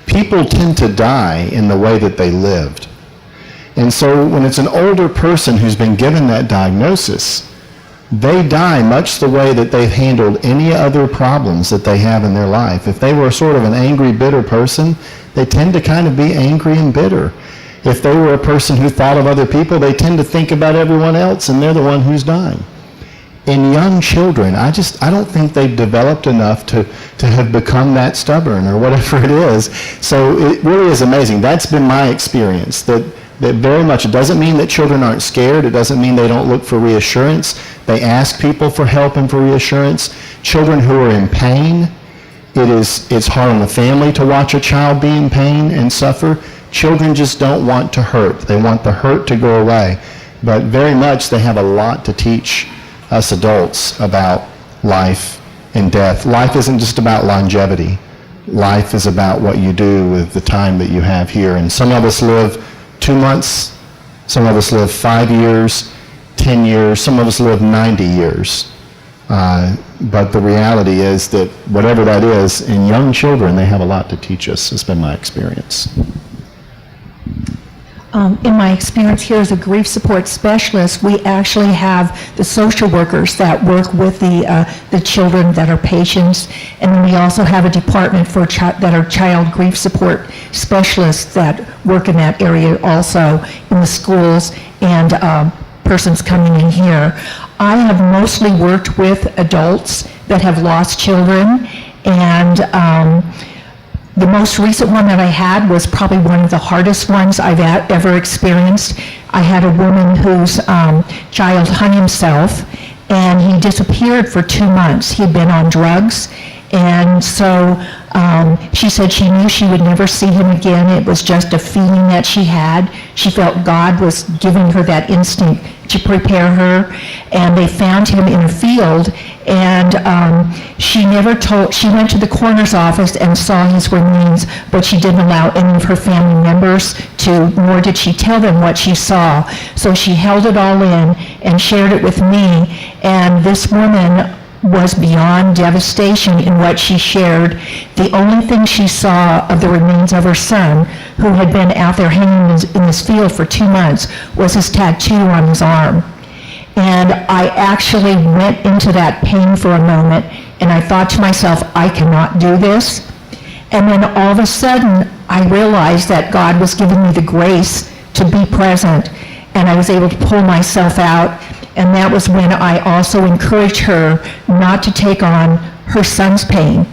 people tend to die in the way that they lived. And so when it's an older person who's been given that diagnosis, they die much the way that they've handled any other problems that they have in their life. If they were sort of an angry, bitter person, they tend to kind of be angry and bitter. If they were a person who thought of other people, they tend to think about everyone else, and they're the one who's dying. In young children, I don't think they've developed enough to have become that stubborn or whatever it is. So it really is amazing. That's been my experience, that very much, it doesn't mean that children aren't scared. It doesn't mean they don't look for reassurance. They ask people for help and for reassurance. Children who are in pain, it's hard on the family to watch a child be in pain and suffer. Children just don't want to hurt. They want the hurt to go away. But very much they have a lot to teach us adults about life and death. Life isn't just about longevity. Life is about what you do with the time that you have here. And some of us live 2 months, some of us live 5 years, 10 years, some of us live 90 years. But the reality is that whatever that is, in young children, they have a lot to teach us. It's been my experience. In my experience here as a grief support specialist, we actually have the social workers that work with the children that are patients, and then we also have a department that are child grief support specialists that work in that area also in the schools and persons coming in here. I have mostly worked with adults that have lost children, and the most recent one that I had was probably one of the hardest ones I've ever experienced. I had a woman whose child hung himself, and he disappeared for 2 months. He'd been on drugs, and so she said she knew she would never see him again. It was just a feeling that she had. She felt God was giving her that instinct to prepare her, and they found him in a field, and she went to the coroner's office and saw his remains, but she didn't allow any of her family members to, nor did she tell them what she saw. So she held it all in and shared it with me, and this woman was beyond devastation in what she shared. The only thing she saw of the remains of her son, who had been out there hanging in this field for 2 months, was his tattoo on his arm. And I actually went into that pain for a moment, and I thought to myself, I cannot do this. And then all of a sudden, I realized that God was giving me the grace to be present, and I was able to pull myself out. And that was when I also encouraged her not to take on her son's pain,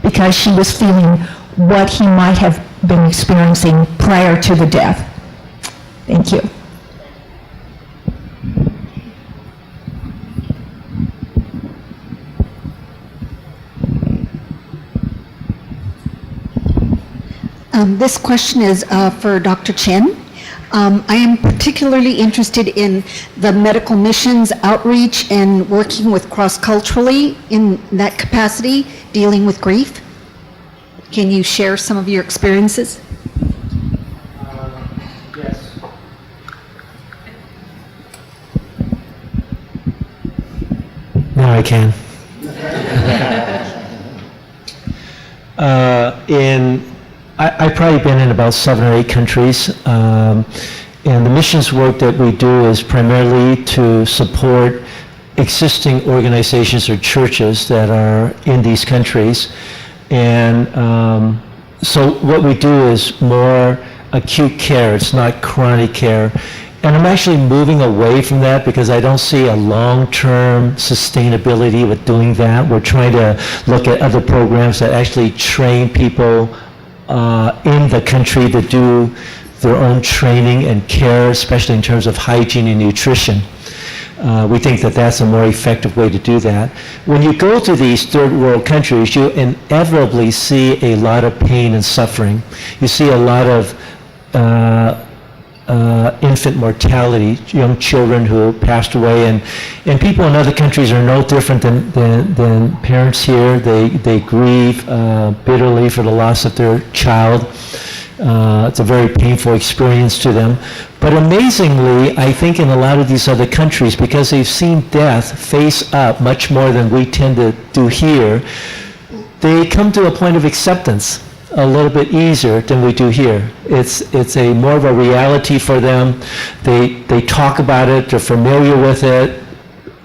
because she was feeling what he might have been experiencing prior to the death. Thank you. This question is for Dr. Chen. I am particularly interested in the medical missions outreach and working with cross-culturally in that capacity, dealing with grief. Can you share some of your experiences? Yes. Now I can. I've probably been in about 7 or 8 countries, and the missions work that we do is primarily to support existing organizations or churches that are in these countries. And so what we do is more acute care, it's not chronic care. And I'm actually moving away from that because I don't see a long-term sustainability with doing that. We're trying to look at other programs that actually train people in the country to do their own training and care, especially in terms of hygiene and nutrition. We think that that's a more effective way to do that. When you go to these third world countries, you inevitably see a lot of pain and suffering. You see a lot of infant mortality, young children who passed away, and people in other countries are no different than parents here. They grieve bitterly for the loss of their child. It's a very painful experience to them. But amazingly, I think in a lot of these other countries, because they've seen death face up much more than we tend to do here, they come to a point of acceptance a little bit easier than we do here. It's a more of a reality for them. They talk about it, they're familiar with it.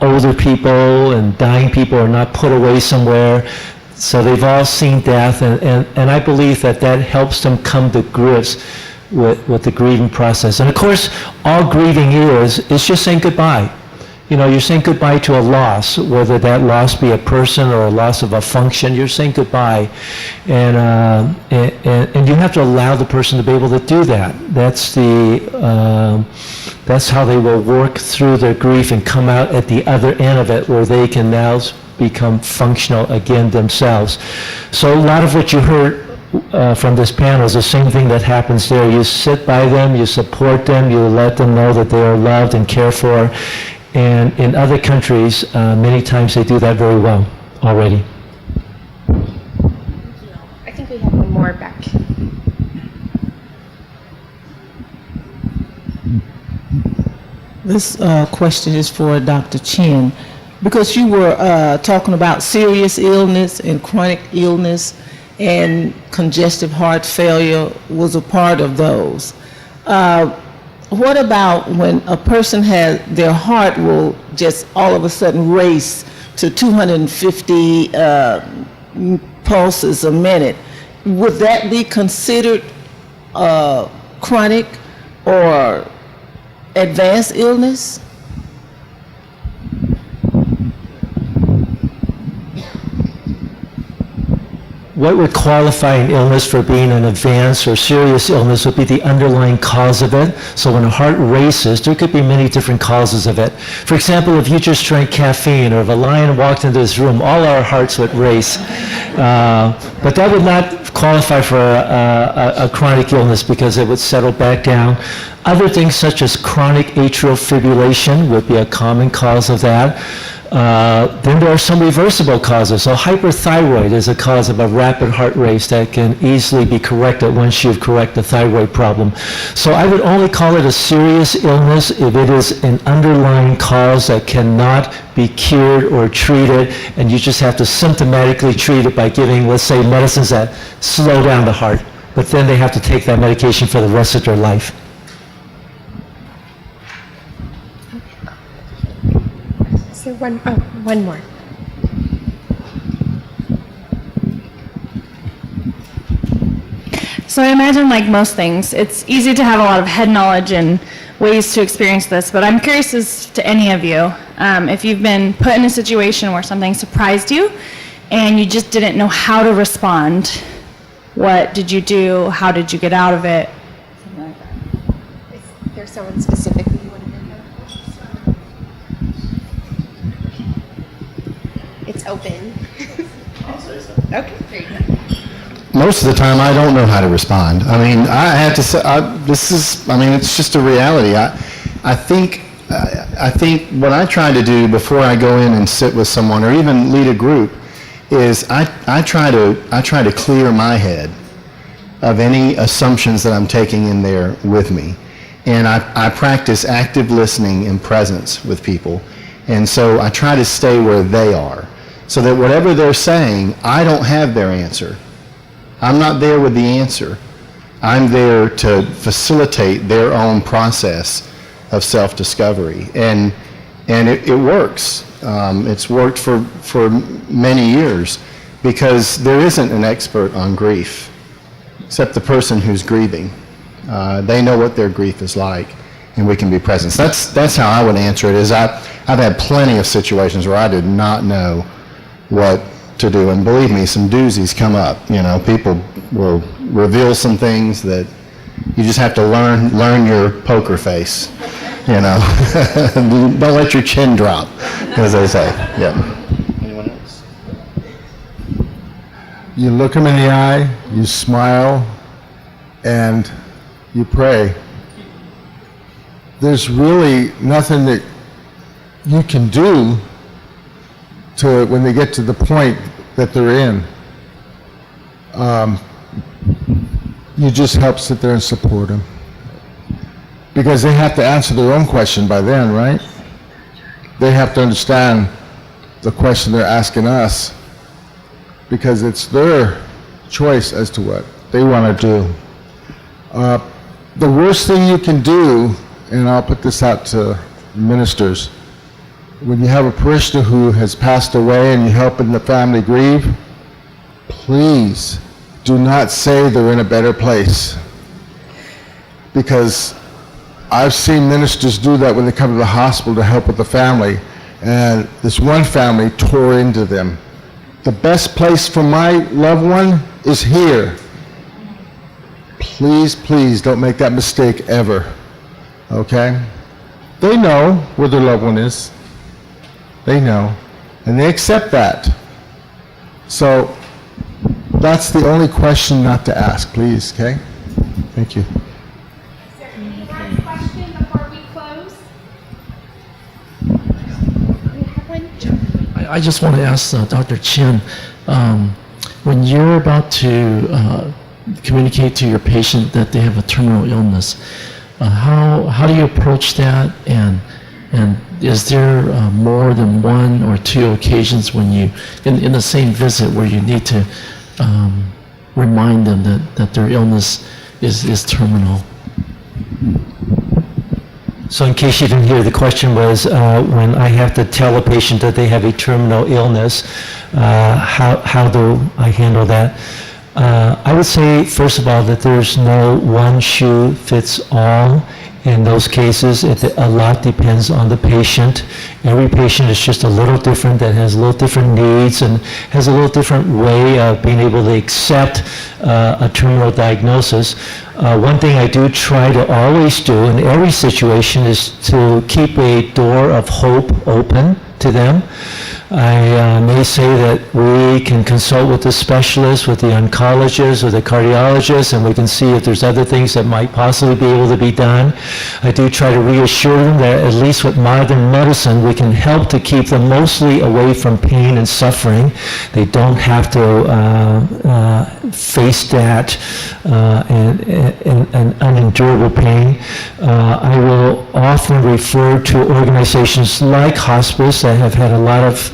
Older people and dying people are not put away somewhere. So they've all seen death, and I believe that helps them come to grips with the grieving process. And of course, all grieving is just saying goodbye. You know, you're saying goodbye to a loss, whether that loss be a person or a loss of a function. You're saying goodbye, and you have to allow the person to be able to do that. That's how they will work through their grief and come out at the other end of it, where they can now become functional again themselves. So a lot of what you heard from this panel is the same thing that happens there. You sit by them, you support them, you let them know that they are loved and cared for. And in other countries, many times they do that very well already. I think we have one more back. This question is for Dr. Chen, because you were talking about serious illness and chronic illness, and congestive heart failure was a part of those. What about when a person has, their heart will just all of a sudden race to 250 pulses a minute? Would that be considered chronic or advanced illness? What would qualify an illness for being an advanced or serious illness would be the underlying cause of it. So when a heart races, there could be many different causes of it. For example, if you just drank caffeine, or if a lion walked into this room, all our hearts would race. But that would not qualify for a chronic illness, because it would settle back down. Other things such as chronic atrial fibrillation would be a common cause of that. Then there are some reversible causes. So hyperthyroid is a cause of a rapid heart race that can easily be corrected once you correct the thyroid problem. So I would only call it a serious illness if it is an underlying cause that cannot be cured or treated, and you just have to symptomatically treat it by giving, let's say, medicines that slow down the heart. But then they have to take that medication for the rest of their life. Is there one more? So I imagine, like most things, it's easy to have a lot of head knowledge and ways to experience this, but I'm curious as to any of you, if you've been put in a situation where something surprised you and you just didn't know how to respond. What did you do? How did you get out of it? Something like that. Is there someone specifically you want to know? It's open. I'll say so. Okay, there you go. Most of the time, I don't know how to respond. I mean, I have to say, it's just a reality. I think what I try to do before I go in and sit with someone or even lead a group is I try to clear my head of any assumptions that I'm taking in there with me. And I practice active listening and presence with people. And so I try to stay where they are, so that whatever they're saying, I don't have their answer. I'm not there with the answer. I'm there to facilitate their own process of self-discovery. And it works. It's worked for many years, because there isn't an expert on grief, except the person who's grieving. They know what their grief is like, and we can be present. So that's how I would answer it. Is I've had plenty of situations where I did not know what to do, and believe me, some doozies come up. You know, people will reveal some things that you just have to learn your poker face. You know, don't let your chin drop, as they say. Yeah. Anyone else? You look them in the eye, you smile, and you pray. there's really nothing that you can do to, when they get to the point that they're in. You just help sit there and support them. Because they have to answer their own question by then, right? They have to understand the question they're asking us, because it's their choice as to what they want to do. The worst thing you can do, and I'll put this out to ministers, when you have a parishioner who has passed away and you're helping the family grieve, please do not say they're in a better place. Because I've seen ministers do that when they come to the hospital to help with the family, and this one family tore into them. The best place for my loved one is here. Please, please don't make that mistake ever, okay? They know where their loved one is. They know, and they accept that. So that's the only question not to ask, please, okay? Thank you. Last question before we close. We have one? I just want to ask Dr. Chin, when you're about to communicate to your patient that they have a terminal illness, how do you approach that? And is there more than one or two occasions when you, in the same visit, where you need to remind them that their illness is terminal? So in case you didn't hear, the question was, when I have to tell a patient that they have a terminal illness, how do I handle that? I would say, first of all, that there's no one shoe fits all. In those cases, a lot depends on the patient. Every patient is just a little different, that has a little different needs and has a little different way of being able to accept a terminal diagnosis. One thing I do try to always do in every situation is to keep a door of hope open to them. I may say that we can consult with the specialist, with the oncologist, or the cardiologist, and we can see if there's other things that might possibly be able to be done. I do try to reassure them that at least with modern medicine, we can help to keep them mostly away from pain and suffering. They don't have to face that and unendurable pain. I will often refer to organizations like hospice that have had a lot of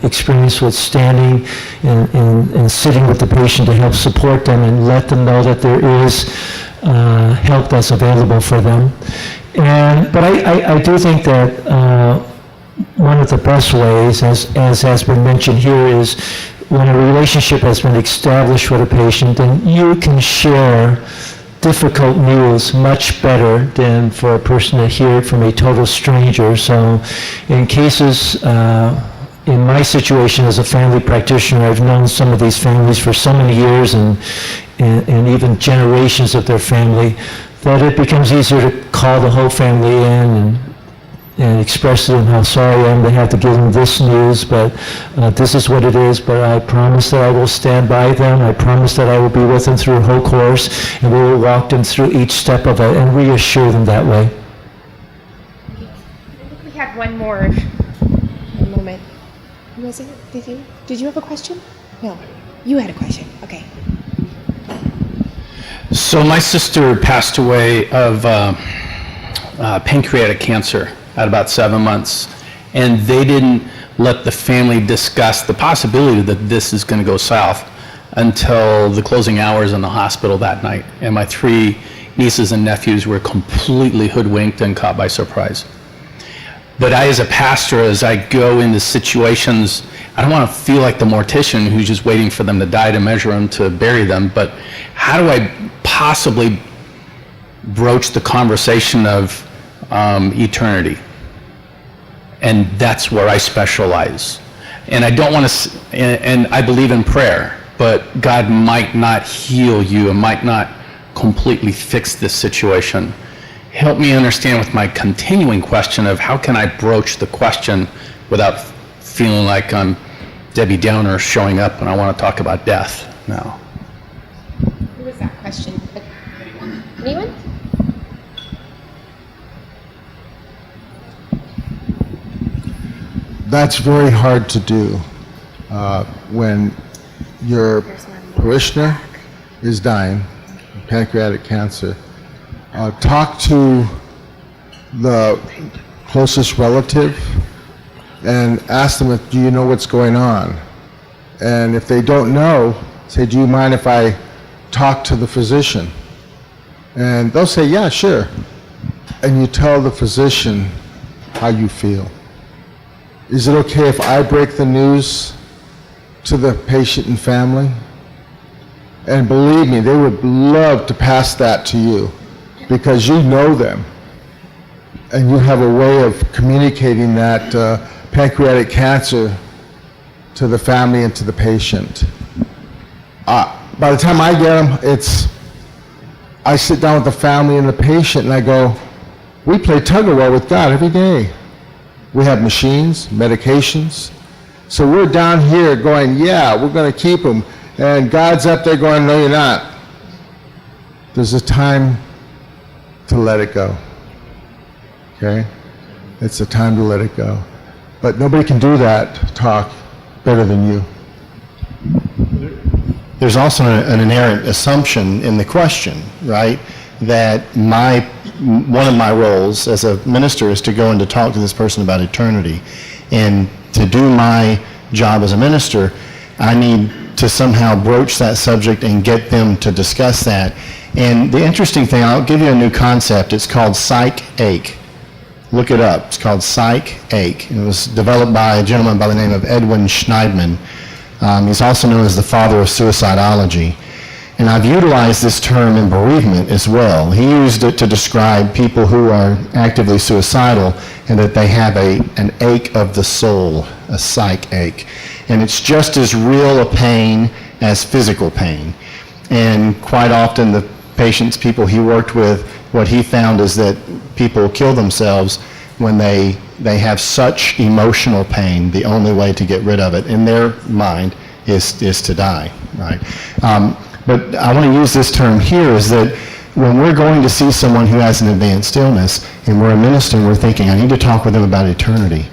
experience with standing and sitting with the patient to help support them and let them know that there is help that's available for them. But I do think that one of the best ways, as has been mentioned here, is when a relationship has been established with a patient, then you can share difficult news much better than for a person to hear it from a total stranger. So in cases, in my situation as a family practitioner, I've known some of these families for so many years and even generations of their family, that it becomes easier to call the whole family in and express to them how sorry I am to have to give them this news, but this is what it is. But I promise that I will stand by them. I promise that I will be with them through the whole course, and we will walk them through each step of it and reassure them that way. I think we had one more moment. Who was it? Did you have a question? No. You had a question. Okay. So my sister passed away of pancreatic cancer at about 7 months, and they didn't let the family discuss the possibility that this is going to go south until the closing hours in the hospital that night. And my 3 nieces and nephews were completely hoodwinked and caught by surprise. But I, as a pastor, as I go into situations, I don't want to feel like the mortician who's just waiting for them to die to measure them, to bury them, but how do I possibly broach the conversation of eternity? And that's where I specialize. And I don't want to, and I believe in prayer, but God might not heal you and might not completely fix this situation. Help me understand with my continuing question of how can I broach the question without feeling like I'm Debbie Downer showing up and I want to talk about death now. Who was that question? Anyone? that's very hard to do when your parishioner is dying of pancreatic cancer. Talk to the closest relative and ask them, do you know what's going on? And if they don't know, say, do you mind if I talk to the physician? And they'll say, yeah, sure. And you tell the physician how you feel. Is it okay if I break the news to the patient and family? And believe me, they would love to pass that to you because you know them. And you have a way of communicating that pancreatic cancer to the family and to the patient. By the time I get them, I sit down with the family and the patient and I go, we play tug-of-war with God every day. We have machines, medications. So we're down here going, yeah, we're going to keep them. And God's up there going, no, you're not. There's a time to let it go. Okay? It's a time to let it go. But nobody can do that talk better than you. There's also an inherent assumption in the question, right? That one of my roles as a minister is to go and to talk to this person about eternity. And to do my job as a minister, I need to somehow broach that subject and get them to discuss that. And the interesting thing, I'll give you a new concept. It's called psych-ache. Look it up. It's called psych-ache. It was developed by a gentleman by the name of Edwin Schneidman. He's also known as the father of suicidology. And I've utilized this term in bereavement as well. He used it to describe people who are actively suicidal and that they have an ache of the soul, a psych-ache. And it's just as real a pain as physical pain. And quite often the people he worked with, what he found is that people kill themselves when they have such emotional pain. The only way to get rid of it in their mind is to die, right? But I want to use this term here is that when we're going to see someone who has an advanced illness and we're a minister and we're thinking, I need to talk with them about eternity,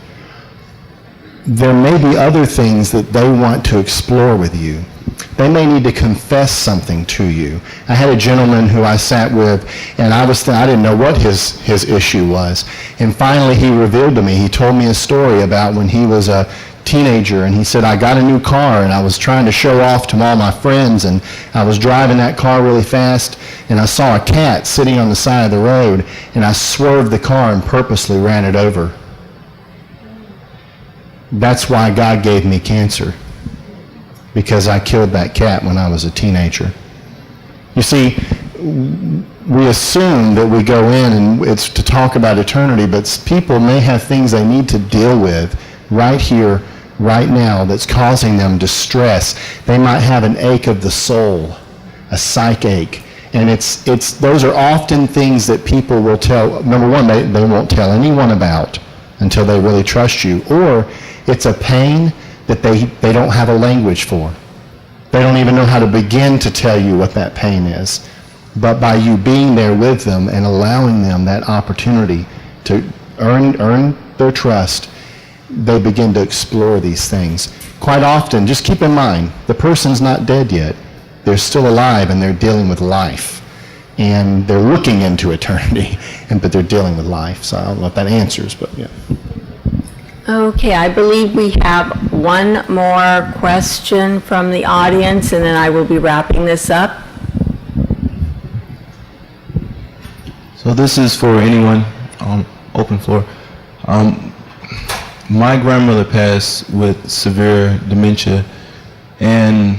there may be other things that they want to explore with you. They may need to confess something to you. I had a gentleman who I sat with, and I didn't know what his issue was. And finally he revealed to me, he told me a story about when he was a teenager, and he said, I got a new car, and I was trying to show off to all my friends, and I was driving that car really fast, and I saw a cat sitting on the side of the road, and I swerved the car and purposely ran it over. That's why God gave me cancer, because I killed that cat when I was a teenager. You see, we assume that we go in and it's to talk about eternity, but people may have things they need to deal with right here, right now, that's causing them distress. They might have an ache of the soul, a psych-ache. And those are often things that people will tell, number one, they won't tell anyone about until they really trust you. Or it's a pain that they don't have a language for. They don't even know how to begin to tell you what that pain is. But by you being there with them and allowing them that opportunity to earn their trust, they begin to explore these things. Quite often, just keep in mind, the person's not dead yet. They're still alive and they're dealing with life. And they're looking into eternity, but they're dealing with life. So I don't know if that answers, but yeah. Okay, I believe we have one more question from the audience, and then I will be wrapping this up. So this is for anyone, open floor. My grandmother passed with severe dementia, and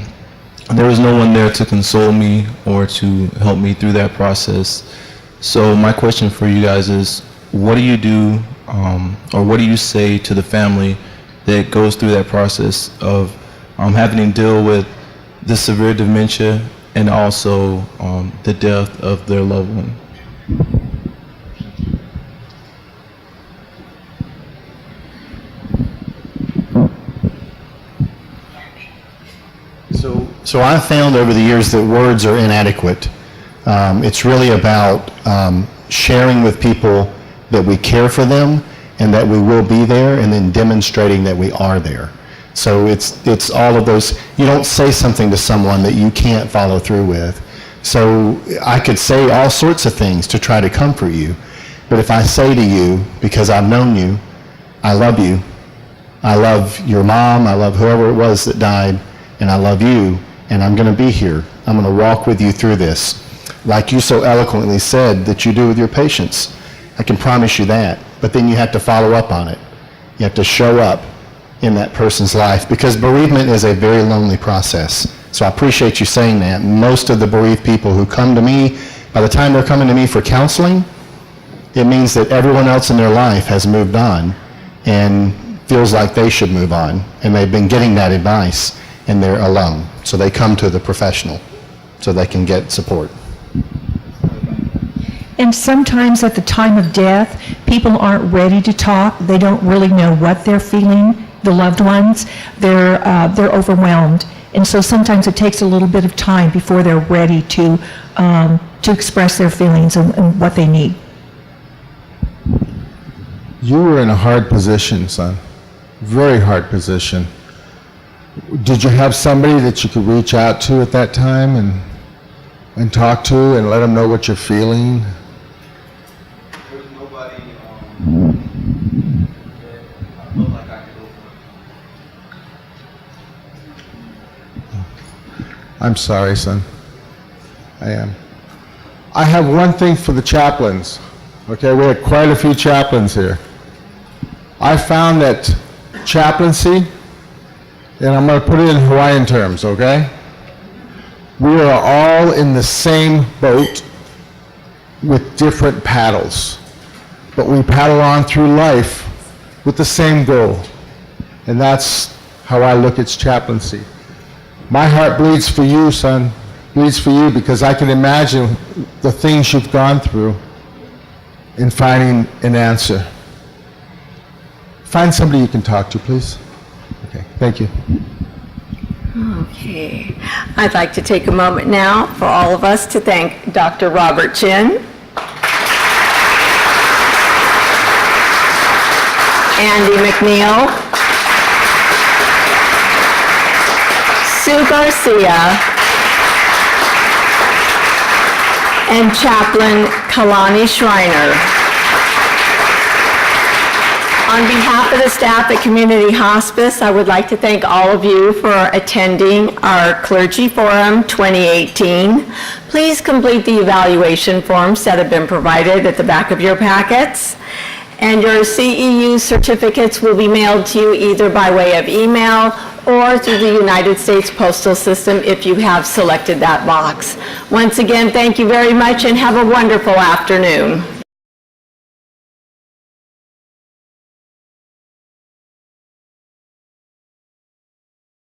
there was no one there to console me or to help me through that process. So my question for you guys is, what do you do, or what do you say to the family that goes through that process of having to deal with the severe dementia and also the death of their loved one? So I've found over the years that words are inadequate. It's really about sharing with people that we care for them and that we will be there, and then demonstrating that we are there. So it's all of those. You don't say something to someone that you can't follow through with. So I could say all sorts of things to try to comfort you, but if I say to you, because I've known you, I love you, I love your mom, I love whoever it was that died, and I love you, and I'm going to be here. I'm going to walk with you through this. Like you so eloquently said that you do with your patients. I can promise you that. But then you have to follow up on it. You have to show up in that person's life, because bereavement is a very lonely process. So I appreciate you saying that. Most of the bereaved people who come to me, by the time they're coming to me for counseling, it means that everyone else in their life has moved on and feels like they should move on, and they've been getting that advice, and they're alone. So they come to the professional so they can get support. And sometimes at the time of death, people aren't ready to talk. They don't really know what they're feeling, the loved ones. They're overwhelmed. And so sometimes it takes a little bit of time before they're ready to express their feelings and what they need. You were in a hard position, son. Very hard position. Did you have somebody that you could reach out to at that time and talk to and let them know what you're feeling? There's nobody that I felt like I could open up. I'm sorry, son. I am. I have one thing for the chaplains. Okay, we had quite a few chaplains here. I found that chaplaincy, and I'm going to put it in Hawaiian terms, okay? We are all in the same boat with different paddles, but we paddle on through life with the same goal, and that's how I look at chaplaincy. My heart bleeds for you, son, bleeds for you, because I can imagine the things you've gone through in finding an answer. Find somebody you can talk to, please. Okay, thank you. Okay. I'd like to take a moment now for all of us to thank Dr. Robert Chin, Andy McNeil, Sue Garcia, and Chaplain Kalani Schreiner. On behalf of the staff at Community Hospice, I would like to thank all of you for attending our Clergy Forum 2018. Please complete the evaluation forms that have been provided at the back of your packets. And your CEU certificates will be mailed to you either by way of email or through the United States Postal System if you have selected that box. Once again, thank you very much and have a wonderful afternoon.